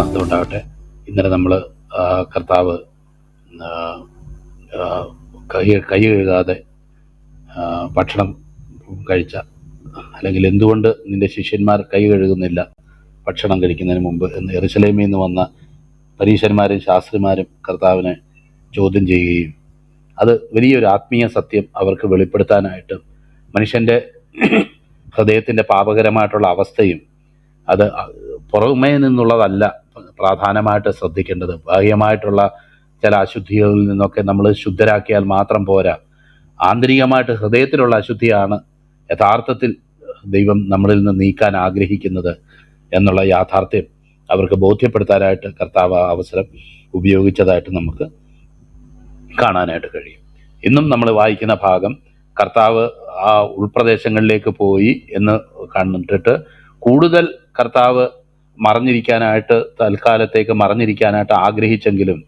മഹത്വം ഉണ്ടാകട്ടെ. ഇന്നലെ നമ്മൾ കർത്താവ് കൈ കഴുകാതെ ഭക്ഷണം കഴിച്ച, അല്ലെങ്കിൽ എന്തുകൊണ്ട് നിന്റെ ശിഷ്യന്മാർ കൈ കഴുകുന്നില്ല ഭക്ഷണം കഴിക്കുന്നതിന് മുമ്പ് എന്ന് യെരുശലേമിൽ നിന്ന് വന്ന പരീശന്മാരും ശാസ്ത്രിമാരും കർത്താവിനെ ചോദ്യം ചെയ്യുകയും അത് വലിയൊരു ആത്മീയ സത്യം അവർക്ക് വെളിപ്പെടുത്താനായിട്ട് മനുഷ്യൻ്റെ ഹൃദയത്തിൻ്റെ പാപകരമായിട്ടുള്ള അവസ്ഥയും അത് പുറമേ നിന്നുള്ളതല്ല പ്രധാനമായിട്ട് ശ്രദ്ധിക്കേണ്ടത്. ബാഹ്യമായിട്ടുള്ള ചില അശുദ്ധികളിൽ നിന്നൊക്കെ നമ്മൾ ശുദ്ധരാക്കിയാൽ മാത്രം പോരാ. ആന്തരികമായിട്ട് ഹൃദയത്തിലുള്ള അശുദ്ധിയാണ് യഥാർത്ഥത്തിൽ ദൈവം നമ്മളിൽ നിന്ന് നീക്കാൻ ആഗ്രഹിക്കുന്നത് എന്നുള്ള യാഥാർത്ഥ്യം അവർക്ക് ബോധ്യപ്പെടുത്താനായിട്ട് കർത്താവ് അവസരം ഉപയോഗിച്ചതായിട്ട് നമുക്ക് കാണാനായിട്ട് കഴിയും. ഇന്നും നമ്മൾ വായിക്കുന്ന ഭാഗം കർത്താവ് ആ ഉൾപ്രദേശങ്ങളിലേക്ക് പോയി എന്ന് കണ്ടിട്ട് കൂടുതൽ കർത്താവ് മറഞ്ഞിരിക്കാനായിട്ട്, തൽക്കാലത്തേക്ക് മറഞ്ഞിരിക്കാനായിട്ട് ആഗ്രഹിച്ചെങ്കിലും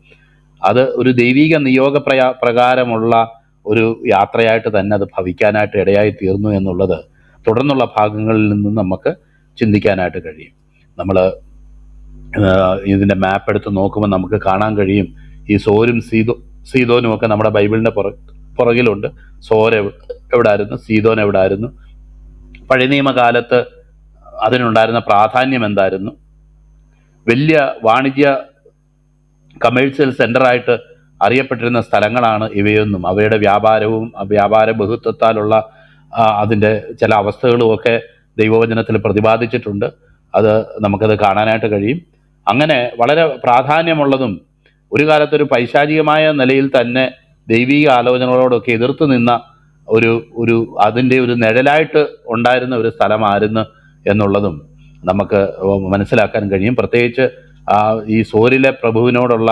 അത് ഒരു ദൈവിക നിയോഗ പ്രകാരമുള്ള ഒരു യാത്രയായിട്ട് തന്നെ അത് ഭവിക്കാനായിട്ട് ഇടയായി തീർന്നു എന്നുള്ളത് തുടർന്നുള്ള ഭാഗങ്ങളിൽ നിന്നും നമുക്ക് ചിന്തിക്കാനായിട്ട് കഴിയും. നമ്മൾ ഇതിൻ്റെ മാപ്പ് എടുത്ത് നോക്കുമ്പോൾ നമുക്ക് കാണാൻ കഴിയും, ഈ സോരും സീതോനും ഒക്കെ നമ്മുടെ ബൈബിളിൻ്റെ പുറകിലുണ്ട്. സോർ എവിടെ ആയിരുന്നു, സീതോൻ എവിടെ ആയിരുന്നു, പഴയ നിയമകാലത്ത് അതിനുണ്ടായിരുന്ന പ്രാധാന്യം എന്തായിരുന്നു, വലിയ വാണിജ്യ കമേഴ്സ്യൽ സെൻ്ററായിട്ട് അറിയപ്പെട്ടിരുന്ന സ്ഥലങ്ങളാണ് ഇവയൊന്നും. അവയുടെ വ്യാപാരവും വ്യാപാര ബഹുത്വത്താലുള്ള അതിൻ്റെ ചില അവസ്ഥകളും ഒക്കെ ദൈവവചനത്തിൽ പ്രതിപാദിച്ചിട്ടുണ്ട്. അത് നമുക്കത് കാണാനായിട്ട് കഴിയും. അങ്ങനെ വളരെ പ്രാധാന്യമുള്ളതും ഒരു കാലത്തൊരു പൈശാചികമായ നിലയിൽ തന്നെ ദൈവിക ആലോചനകളോടൊക്കെ എതിർത്ത് നിന്ന ഒരു അതിൻ്റെ ഒരു നിഴലായിട്ട് ഉണ്ടായിരുന്ന ഒരു സ്ഥലമായിരുന്നു എന്നുള്ളതും നമുക്ക് മനസ്സിലാക്കാൻ കഴിയും. പ്രത്യേകിച്ച് ഈ സോരിലെ പ്രഭുവിനോടുള്ള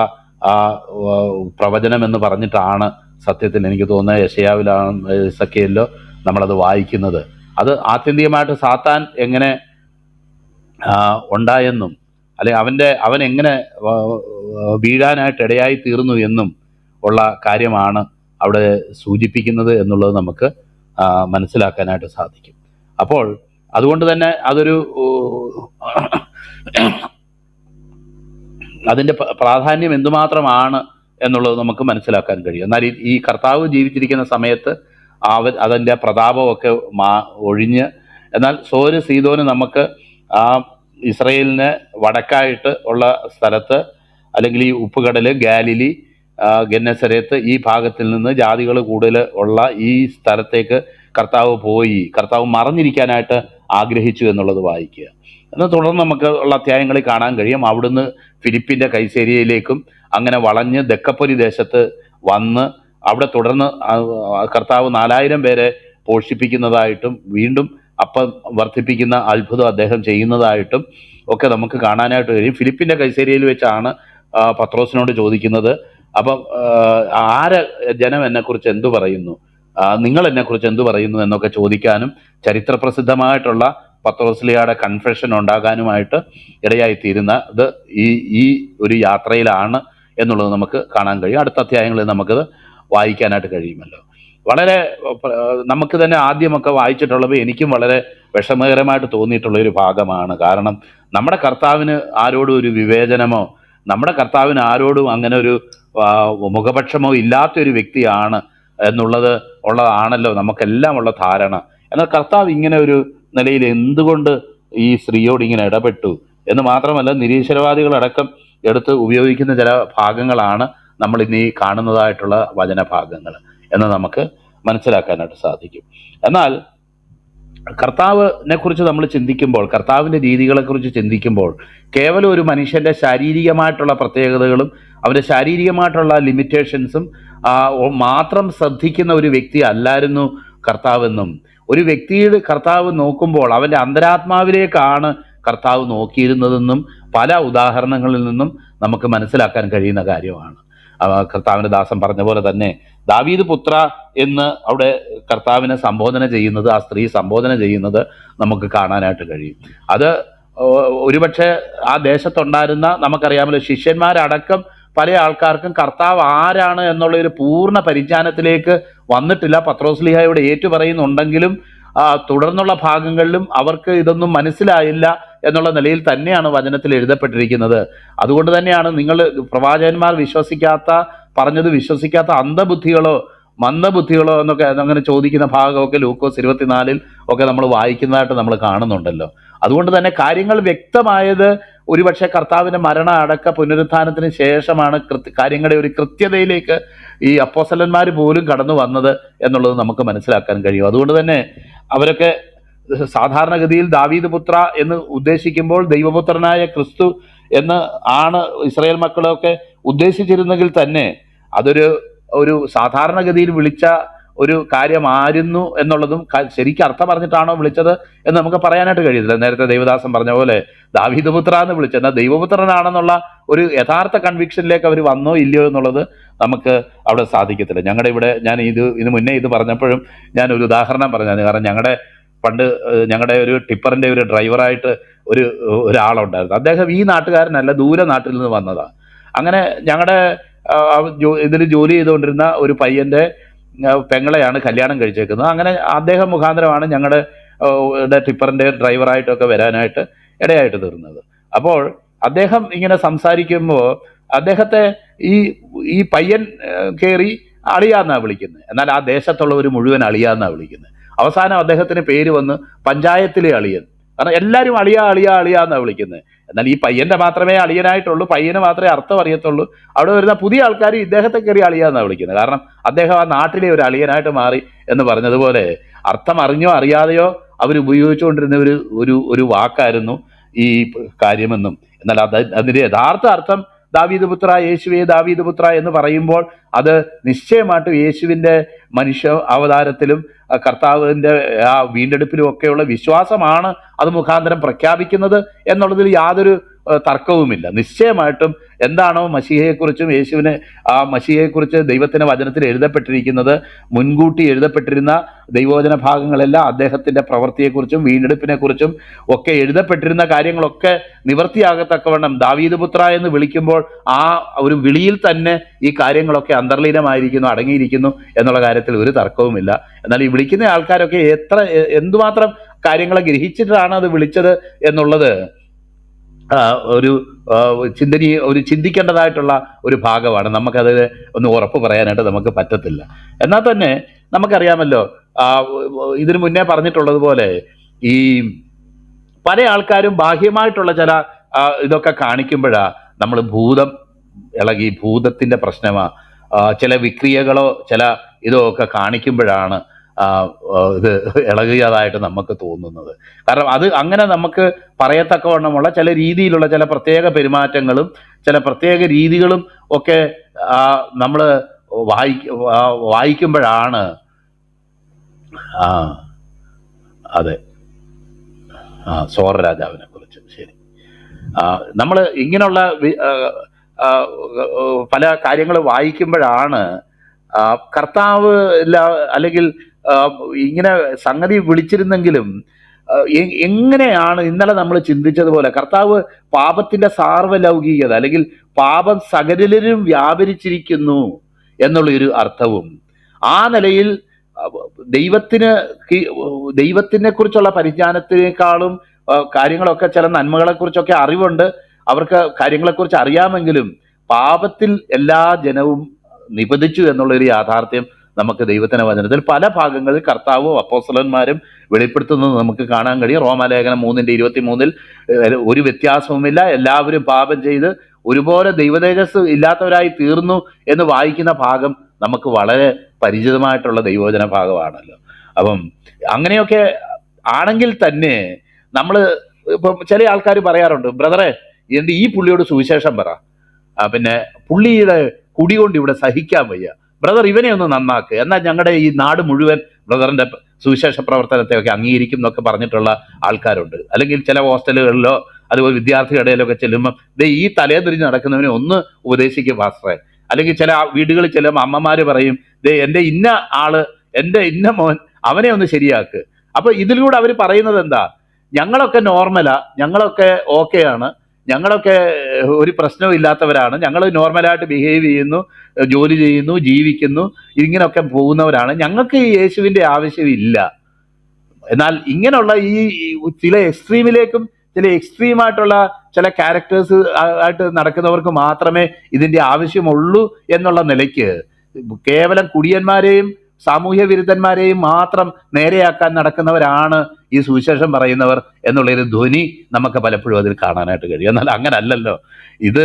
പ്രവചനം എന്ന് പറഞ്ഞിട്ടാണ് സത്യത്തിൽ എനിക്ക് തോന്നുന്നത് യെശയ്യാവിലാണ്, എസെക്കിയേലിലോ നമ്മളത് വായിക്കുന്നത്. അത് ആത്യന്തികമായിട്ട് സാത്താൻ എങ്ങനെ ഉണ്ടായെന്നും അല്ലെങ്കിൽ അവൻ എങ്ങനെ വീഴാനായിട്ട് ഇടയായി തീർന്നു എന്നും ഉള്ള കാര്യമാണ് അവിടെ സൂചിപ്പിക്കുന്നത് എന്നുള്ളത് നമുക്ക് മനസ്സിലാക്കാനായിട്ട് സാധിക്കും. അപ്പോൾ അതുകൊണ്ട് തന്നെ അതൊരു അതിൻ്റെ പ്രാധാന്യം എന്തുമാത്രമാണ് എന്നുള്ളത് നമുക്ക് മനസ്സിലാക്കാൻ കഴിയും. എന്നാൽ ഈ കർത്താവ് ജീവിച്ചിരിക്കുന്ന സമയത്ത് അതിൻ്റെ പ്രതാപമൊക്കെ ഒഴിഞ്ഞ്, എന്നാൽ സോര് സീദോന് നമുക്ക് ആ ഇസ്രയേലിന് വടക്കായിട്ട് ഉള്ള സ്ഥലത്ത്, അല്ലെങ്കിൽ ഈ ഉപ്പുകടൽ, ഗാലിലി, ഗന്നസരത്ത്, ഈ ഭാഗത്തിൽ നിന്ന് ജാതികൾ കൂടുതൽ ഉള്ള ഈ സ്ഥലത്തേക്ക് കർത്താവ് മറഞ്ഞിരിക്കാനായിട്ട് ആഗ്രഹിച്ചു എന്നുള്ളത് വായിക്കുക. എന്നാൽ തുടർന്ന് നമുക്ക് ഉള്ള അധ്യായങ്ങളിൽ കാണാൻ കഴിയും, അവിടുന്ന് ഫിലിപ്പിൻ്റെ കൈസേരിയയിലേക്കും അങ്ങനെ വളഞ്ഞ് ദക്കപ്പൊരി ദേശത്ത് വന്ന് അവിടെ തുടർന്ന് കർത്താവ് 4000 പേരെ പോഷിപ്പിക്കുന്നതായിട്ടും വീണ്ടും അപ്പം വർദ്ധിപ്പിക്കുന്ന അത്ഭുതം അദ്ദേഹം ചെയ്യുന്നതായിട്ടും ഒക്കെ നമുക്ക് കാണാനായിട്ട് കഴിയും. ഫിലിപ്പിൻ്റെ കൈസേരിയയിൽ വെച്ചാണ് പത്രോസിനോട് ചോദിക്കുന്നത്, അപ്പം ജനം എന്നെക്കുറിച്ച് എന്തു പറയുന്നു, നിങ്ങൾ എന്നെക്കുറിച്ച് എന്തു പറയുന്നു എന്നൊക്കെ ചോദിക്കാനും ചരിത്രപ്രസിദ്ധമായിട്ടുള്ള പത്രോസ്ലിയുടെ കൺഫെഷൻ ഉണ്ടാകാനുമായിട്ട് ഇടയായിത്തീരുന്നത് ഈ ഒരു യാത്രയിലാണ് എന്നുള്ളത് നമുക്ക് കാണാൻ കഴിയും. അടുത്ത അധ്യായങ്ങളിൽ നമുക്കത് വായിക്കാനായിട്ട് കഴിയുമല്ലോ. വളരെ നമുക്ക് തന്നെ ആദ്യമൊക്കെ വായിച്ചിട്ടുള്ളത് എനിക്കും വളരെ വിഷമകരമായിട്ട് തോന്നിയിട്ടുള്ളൊരു ഭാഗമാണ്. കാരണം നമ്മുടെ കർത്താവിന് ആരോടും ഒരു വിവേചനമോ, നമ്മുടെ കർത്താവിന് ആരോടും അങ്ങനെ ഒരു മുഖപക്ഷമോ ഇല്ലാത്തൊരു വ്യക്തിയാണ് ഉള്ളതാണല്ലോ നമുക്കെല്ലാം ഉള്ള ധാരണ. എന്നാൽ കർത്താവ് ഇങ്ങനെ ഒരു നിലയിൽ എന്തുകൊണ്ട് ഈ സ്ത്രീയോട് ഇങ്ങനെ ഇടപെട്ടു എന്ന് മാത്രമല്ല, നിരീശ്വരവാദികളടക്കം എടുത്ത് ഉപയോഗിക്കുന്ന ചില ഭാഗങ്ങളാണ് നമ്മൾ ഇന്ന് ഈ കാണുന്നതായിട്ടുള്ള വചനഭാഗങ്ങൾ എന്ന് നമുക്ക് മനസ്സിലാക്കാനായിട്ട് സാധിക്കും. എന്നാൽ കർത്താവിനെ കുറിച്ച് നമ്മൾ ചിന്തിക്കുമ്പോൾ, കർത്താവിൻ്റെ രീതികളെക്കുറിച്ച് ചിന്തിക്കുമ്പോൾ, കേവലം ഒരു മനുഷ്യൻ്റെ ശാരീരികമായിട്ടുള്ള പ്രത്യേകതകളും അവൻ്റെ ശാരീരികമായിട്ടുള്ള ലിമിറ്റേഷൻസും മാത്രം ശ്രദ്ധിക്കുന്ന ഒരു വ്യക്തി അല്ലായിരുന്നു കർത്താവെന്നും, ഒരു വ്യക്തിയുടെ കർത്താവ് നോക്കുമ്പോൾ അവൻ്റെ അന്തരാത്മാവിലേക്കാണ് കർത്താവ് നോക്കിയിരുന്നതെന്നും പല ഉദാഹരണങ്ങളിൽ നിന്നും നമുക്ക് മനസ്സിലാക്കാൻ കഴിയുന്ന കാര്യമാണ്. കർത്താവിൻ്റെ ദാസൻ പറഞ്ഞ പോലെ തന്നെ ദാവീദ് പുത്ര എന്ന് അവിടെ കർത്താവിനെ സംബോധന ചെയ്യുന്നത്, ആ സ്ത്രീ സംബോധന ചെയ്യുന്നത് നമുക്ക് കാണാനായിട്ട് കഴിയും. അത് ഒരുപക്ഷെ ആ ദേശത്തുണ്ടായിരുന്ന നമുക്കറിയാമല്ലോ ശിഷ്യന്മാരടക്കം പല ആൾക്കാർക്കും കർത്താവ് ആരാണ് എന്നുള്ളൊരു പൂർണ്ണ പരിജ്ഞാനത്തിലേക്ക് വന്നിട്ടില്ല. പത്രോസ്ലീഹയോട് ഏറ്റുപറയുന്നുണ്ടെങ്കിലും തുടർന്നുള്ള ഭാഗങ്ങളിലും അവർക്ക് ഇതൊന്നും മനസ്സിലായില്ല എന്നുള്ള നിലയിൽ തന്നെയാണ് വചനത്തിൽ എഴുതപ്പെട്ടിരിക്കുന്നത്. അതുകൊണ്ട് തന്നെയാണ് നിങ്ങൾ പ്രവാചകന്മാർ പറഞ്ഞത് വിശ്വസിക്കാത്ത അന്ധബുദ്ധികളോ മന്ദബുദ്ധികളോ എന്നൊക്കെ അങ്ങനെ ചോദിക്കുന്ന ഭാഗമൊക്കെ ലൂക്കോസ് 24 ഒക്കെ നമ്മൾ വായിക്കുന്നതായിട്ട് നമ്മൾ കാണുന്നുണ്ടല്ലോ. അതുകൊണ്ട് തന്നെ കാര്യങ്ങൾ വ്യക്തമായത് ഒരുപക്ഷെ കർത്താവിൻ്റെ മരണ അടക്ക പുനരുത്ഥാനത്തിന് ശേഷമാണ് കാര്യങ്ങളുടെ ഒരു കൃത്യതയിലേക്ക് ഈ അപ്പോസ്തലന്മാർ പോലും കടന്നു വന്നത് എന്നുള്ളത് നമുക്ക് മനസ്സിലാക്കാൻ കഴിയും. അതുകൊണ്ട് തന്നെ അവരൊക്കെ സാധാരണഗതിയിൽ ദാവീദ് പുത്ര എന്ന് ഉദ്ദേശിക്കുമ്പോൾ ദൈവപുത്രനായ ക്രിസ്തു എന്ന് ആണ് ഇസ്രായേൽ മക്കളൊക്കെ ഉദ്ദേശിച്ചിരുന്നെങ്കിൽ തന്നെ ഒരു സാധാരണഗതിയിൽ വിളിച്ച ഒരു കാര്യമായിരുന്നു എന്നുള്ളതും ശരിക്കും അർത്ഥം പറഞ്ഞിട്ടാണോ വിളിച്ചത് എന്ന് നമുക്ക് പറയാനായിട്ട് കഴിയത്തില്ല. നേരത്തെ ദേവദാസൻ പറഞ്ഞ പോലെ ദാവീദ് പുത്ര എന്ന് വിളിച്ചത് എന്നാൽ ദൈവപുത്രനാണെന്നുള്ള ഒരു യഥാർത്ഥ കൺവിക്ഷനിലേക്ക് അവർ വന്നോ ഇല്ലയോ എന്നുള്ളത് നമുക്ക് അവിടെ സാധിക്കത്തില്ല. ഞങ്ങളുടെ ഇവിടെ ഞാൻ ഇതിന് മുന്നേ ഇത് പറഞ്ഞപ്പോഴും ഞാൻ ഒരു ഉദാഹരണം പറഞ്ഞത്, കാരണം ഞങ്ങളുടെ ഒരു ടിപ്പറിൻ്റെ ഒരു ഡ്രൈവറായിട്ട് ഒരാളുണ്ടായിരുന്നു. അദ്ദേഹം ഈ നാട്ടുകാരനല്ല, ദൂരെ നാട്ടിൽ നിന്ന് വന്നതാണ്. അങ്ങനെ ഞങ്ങളുടെ ഇതിൽ ജോലി ചെയ്തുകൊണ്ടിരുന്ന ഒരു പയ്യൻ്റെ പെങ്ങളെയാണ് കല്യാണം കഴിച്ചേക്കുന്നത്. അങ്ങനെ അദ്ദേഹം മുഖാന്തരമാണ് ഞങ്ങളുടെ ടിപ്പറിൻ്റെ ഡ്രൈവറായിട്ടൊക്കെ വരാനായിട്ട് ഇടയായിട്ട് തീർന്നത്. അപ്പോൾ അദ്ദേഹം ഇങ്ങനെ സംസാരിക്കുമ്പോൾ അദ്ദേഹത്തെ ഈ പയ്യൻ കയറി അളിയാന്നാണ് വിളിക്കുന്നത്. എന്നാൽ ആ ദേശത്തുള്ളവർ മുഴുവൻ അളിയാന്നാണ് വിളിക്കുന്നത്. അവസാനം അദ്ദേഹത്തിന് പേര് വന്ന് പഞ്ചായത്തിലെ അളിയൻ. കാരണം എല്ലാവരും അളിയാന്നാണ് വിളിക്കുന്നത്. എന്നാൽ ഈ പയ്യൻ്റെ മാത്രമേ അളിയനായിട്ടുള്ളൂ, പയ്യന് മാത്രമേ അർത്ഥം അറിയത്തുള്ളൂ. അവിടെ വരുന്ന പുതിയ ആൾക്കാർ ഇദ്ദേഹത്തെ കയറി അളിയാന്നാണ് വിളിക്കുന്നത്. കാരണം അദ്ദേഹം ആ നാട്ടിലെ ഒരു അളിയനായിട്ട് മാറി എന്ന് പറഞ്ഞതുപോലെ അർത്ഥം അറിഞ്ഞോ അറിയാതെയോ അവർ ഉപയോഗിച്ചുകൊണ്ടിരുന്ന ഒരു വാക്കായിരുന്നു ഈ കാര്യമെന്നും. എന്നാൽ അതിൻ്റെ യഥാർത്ഥ അർത്ഥം ദാവീദ് പുത്ര, യേശുവേ ദാവീദ് പുത്ര എന്ന് പറയുമ്പോൾ അത് നിശ്ചയമായിട്ടും യേശുവിൻ്റെ മനുഷ്യ അവതാരത്തിലും കർത്താവിൻ്റെ ആ വീണ്ടെടുപ്പിലും ഒക്കെയുള്ള വിശ്വാസമാണ് അത് മുഖാന്തരം പ്രഖ്യാപിക്കുന്നത് എന്നുള്ളതിൽ യാതൊരു തർക്കവുമില്ല. നിശ്ചയമായിട്ടും എന്താണോ മശീഹയെക്കുറിച്ചും ആ മശീഹയെക്കുറിച്ച് ദൈവത്തിൻ്റെ വചനത്തിൽ എഴുതപ്പെട്ടിരിക്കുന്നത്, മുൻകൂട്ടി എഴുതപ്പെട്ടിരുന്ന ദൈവവചന ഭാഗങ്ങളെല്ലാം അദ്ദേഹത്തിൻ്റെ പ്രവൃത്തിയെക്കുറിച്ചും വീണ്ടെടുപ്പിനെക്കുറിച്ചും ഒക്കെ എഴുതപ്പെട്ടിരുന്ന കാര്യങ്ങളൊക്കെ നിവൃത്തിയാകത്തക്കവണ്ണം ദാവീദ് പുത്ര എന്ന് വിളിക്കുമ്പോൾ ആ ഒരു വിളിയിൽ തന്നെ ഈ കാര്യങ്ങളൊക്കെ അന്തർലീനമായിരിക്കുന്നു, അടങ്ങിയിരിക്കുന്നു എന്നുള്ള കാര്യത്തിൽ ഒരു തർക്കവുമില്ല. എന്നാൽ ഈ വിളിക്കുന്ന ആൾക്കാരൊക്കെ എന്തുമാത്രം കാര്യങ്ങളെ ഗ്രഹിച്ചിട്ടാണ് അത് വിളിച്ചത് എന്നുള്ളത് ചിന്തിക്കേണ്ടതായിട്ടുള്ള ഒരു ഭാഗമാണ്. നമുക്കത് ഒന്ന് ഉറപ്പ് പറയാനായിട്ട് നമുക്ക് പറ്റത്തില്ല. എന്നാൽ തന്നെ നമുക്കറിയാമല്ലോ, ഇതിനു മുന്നേ പറഞ്ഞിട്ടുള്ളതുപോലെ ഈ പല ആൾക്കാരും ബാഹ്യമായിട്ടുള്ള ചില ഇതൊക്കെ കാണിക്കുമ്പോഴാണ് നമ്മൾ ഭൂതം ഇളകി, ഭൂതത്തിൻ്റെ പ്രശ്നമാണ്, ചില വിക്രിയകളോ ചില ഇതോ ഒക്കെ കാണിക്കുമ്പോഴാണ് ഇത് ഇളകിയതായിട്ട് നമുക്ക് തോന്നുന്നത്. കാരണം അത് അങ്ങനെ നമുക്ക് പറയത്തക്കവണ്ണമുള്ള ചില രീതിയിലുള്ള ചില പ്രത്യേക പെരുമാറ്റങ്ങളും ചില പ്രത്യേക രീതികളും ഒക്കെ നമ്മൾ വായിക്കുമ്പോഴാണ് അതെ സോറ രാജാവിനെ കുറിച്ച് ശരി നമ്മൾ ഇങ്ങനെയുള്ള പല കാര്യങ്ങൾ വായിക്കുമ്പോഴാണ് കർത്താവ് അല്ലെങ്കിൽ ഇങ്ങനെ സംഗതി വിളിച്ചിരുന്നെങ്കിലും എങ്ങനെയാണ് ഇന്നലെ നമ്മൾ ചിന്തിച്ചതുപോലെ കർത്താവ് പാപത്തിൻ്റെ സാർവലൗകികത അല്ലെങ്കിൽ പാപം സകലരിലും വ്യാപരിച്ചിരിക്കുന്നു എന്നുള്ളൊരു അർത്ഥവും ആ നിലയിൽ ദൈവത്തിനെ കുറിച്ചുള്ള പരിജ്ഞാനത്തിനേക്കാളും കാര്യങ്ങളൊക്കെ ചില നന്മകളെക്കുറിച്ചൊക്കെ അറിവുണ്ട്, അവർക്ക് കാര്യങ്ങളെക്കുറിച്ച് അറിയാമെങ്കിലും പാപത്തിൽ എല്ലാ ജനവും നിബന്ധിച്ചു എന്നുള്ളൊരു യാഥാർത്ഥ്യം നമുക്ക് ദൈവത്തിൻ്റെ വചനത്തിൽ പല ഭാഗങ്ങളിൽ കർത്താവും അപ്പോസ്തലന്മാരും വെളിപ്പെടുത്തുന്നത് നമുക്ക് കാണാൻ കഴിയും. റോമാലേഖനം 3:23 ഒരു വ്യത്യാസവുമില്ല, എല്ലാവരും പാപം ചെയ്ത് ഒരുപോലെ ദൈവതേജസ് ഇല്ലാത്തവരായി തീർന്നു എന്ന് വായിക്കുന്ന ഭാഗം നമുക്ക് വളരെ പരിചിതമായിട്ടുള്ള ദൈവവചന ഭാഗമാണല്ലോ. അപ്പം അങ്ങനെയൊക്കെ ആണെങ്കിൽ തന്നെ നമ്മൾ ഇപ്പം ചില ആൾക്കാർ പറയാറുണ്ട്, ബ്രദറെ എൻ്റെ ഈ പുള്ളിയോട് സുവിശേഷം പറ, പിന്നെ പുള്ളിയുടെ കുടി കൊണ്ട് ഇവിടെ സഹിക്കാൻ വയ്യ, ബ്രദർ ഇവനെ ഒന്ന് നന്നാക്ക്, എന്നാൽ ഞങ്ങളുടെ ഈ നാട് മുഴുവൻ ബ്രദറിൻ്റെ സുവിശേഷ പ്രവർത്തനത്തെയൊക്കെ അംഗീകരിക്കും എന്നൊക്കെ പറഞ്ഞിട്ടുള്ള ആൾക്കാരുണ്ട്. അല്ലെങ്കിൽ ചില ഹോസ്റ്റലുകളിലോ അതുപോലെ വിദ്യാർത്ഥികളുടെ ഇടയിലൊക്കെ ചെല്ലുമ്പം ഈ തലേതിരിഞ്ഞ് നടക്കുന്നവനെ ഒന്ന് ഉപദേശിക്കും പാസ്റ്ററെ. അല്ലെങ്കിൽ ചില വീടുകളിൽ ചില അമ്മമാർ പറയും, എൻ്റെ ഇന്ന ആള്, എൻ്റെ ഇന്ന മോൻ, അവനെ ഒന്ന് ശരിയാക്ക്. അപ്പോൾ ഇതിലൂടെ അവർ പറയുന്നത് എന്താ, ഞങ്ങളൊക്കെ നോർമലാ, ഞങ്ങളൊക്കെ ഓക്കെയാണ്, ഞങ്ങളൊക്കെ ഒരു പ്രശ്നവും ഇല്ലാത്തവരാണ്, ഞങ്ങൾ നോർമലായിട്ട് ബിഹേവ് ചെയ്യുന്നു, ജോലി ചെയ്യുന്നു, ജീവിക്കുന്നു, ഇങ്ങനെയൊക്കെ പോകുന്നവരാണ്, ഞങ്ങൾക്ക് ഈ യേശുവിൻ്റെ ആവശ്യമില്ല. എന്നാൽ ഇങ്ങനെയുള്ള ഈ ചില എക്സ്ട്രീമിലേക്കും ചില എക്സ്ട്രീമായിട്ടുള്ള ചില ക്യാരക്ടേഴ്സ് ആയിട്ട് നടക്കുന്നവർക്ക് മാത്രമേ ഇതിന്റെ ആവശ്യമുള്ളൂ എന്നുള്ള നിലയ്ക്ക് കേവലം കുടിയന്മാരെയും സാമൂഹ്യ വിരുദ്ധന്മാരെയും മാത്രം നേരെയാക്കാൻ നടക്കുന്നവരാണ് ഈ സുവിശേഷം പറയുന്നവർ എന്നുള്ളൊരു ധ്വനി നമുക്ക് പലപ്പോഴും അതിൽ കാണാനായിട്ട് കഴിയും. എന്നാൽ അങ്ങനല്ലല്ലോ. ഇത്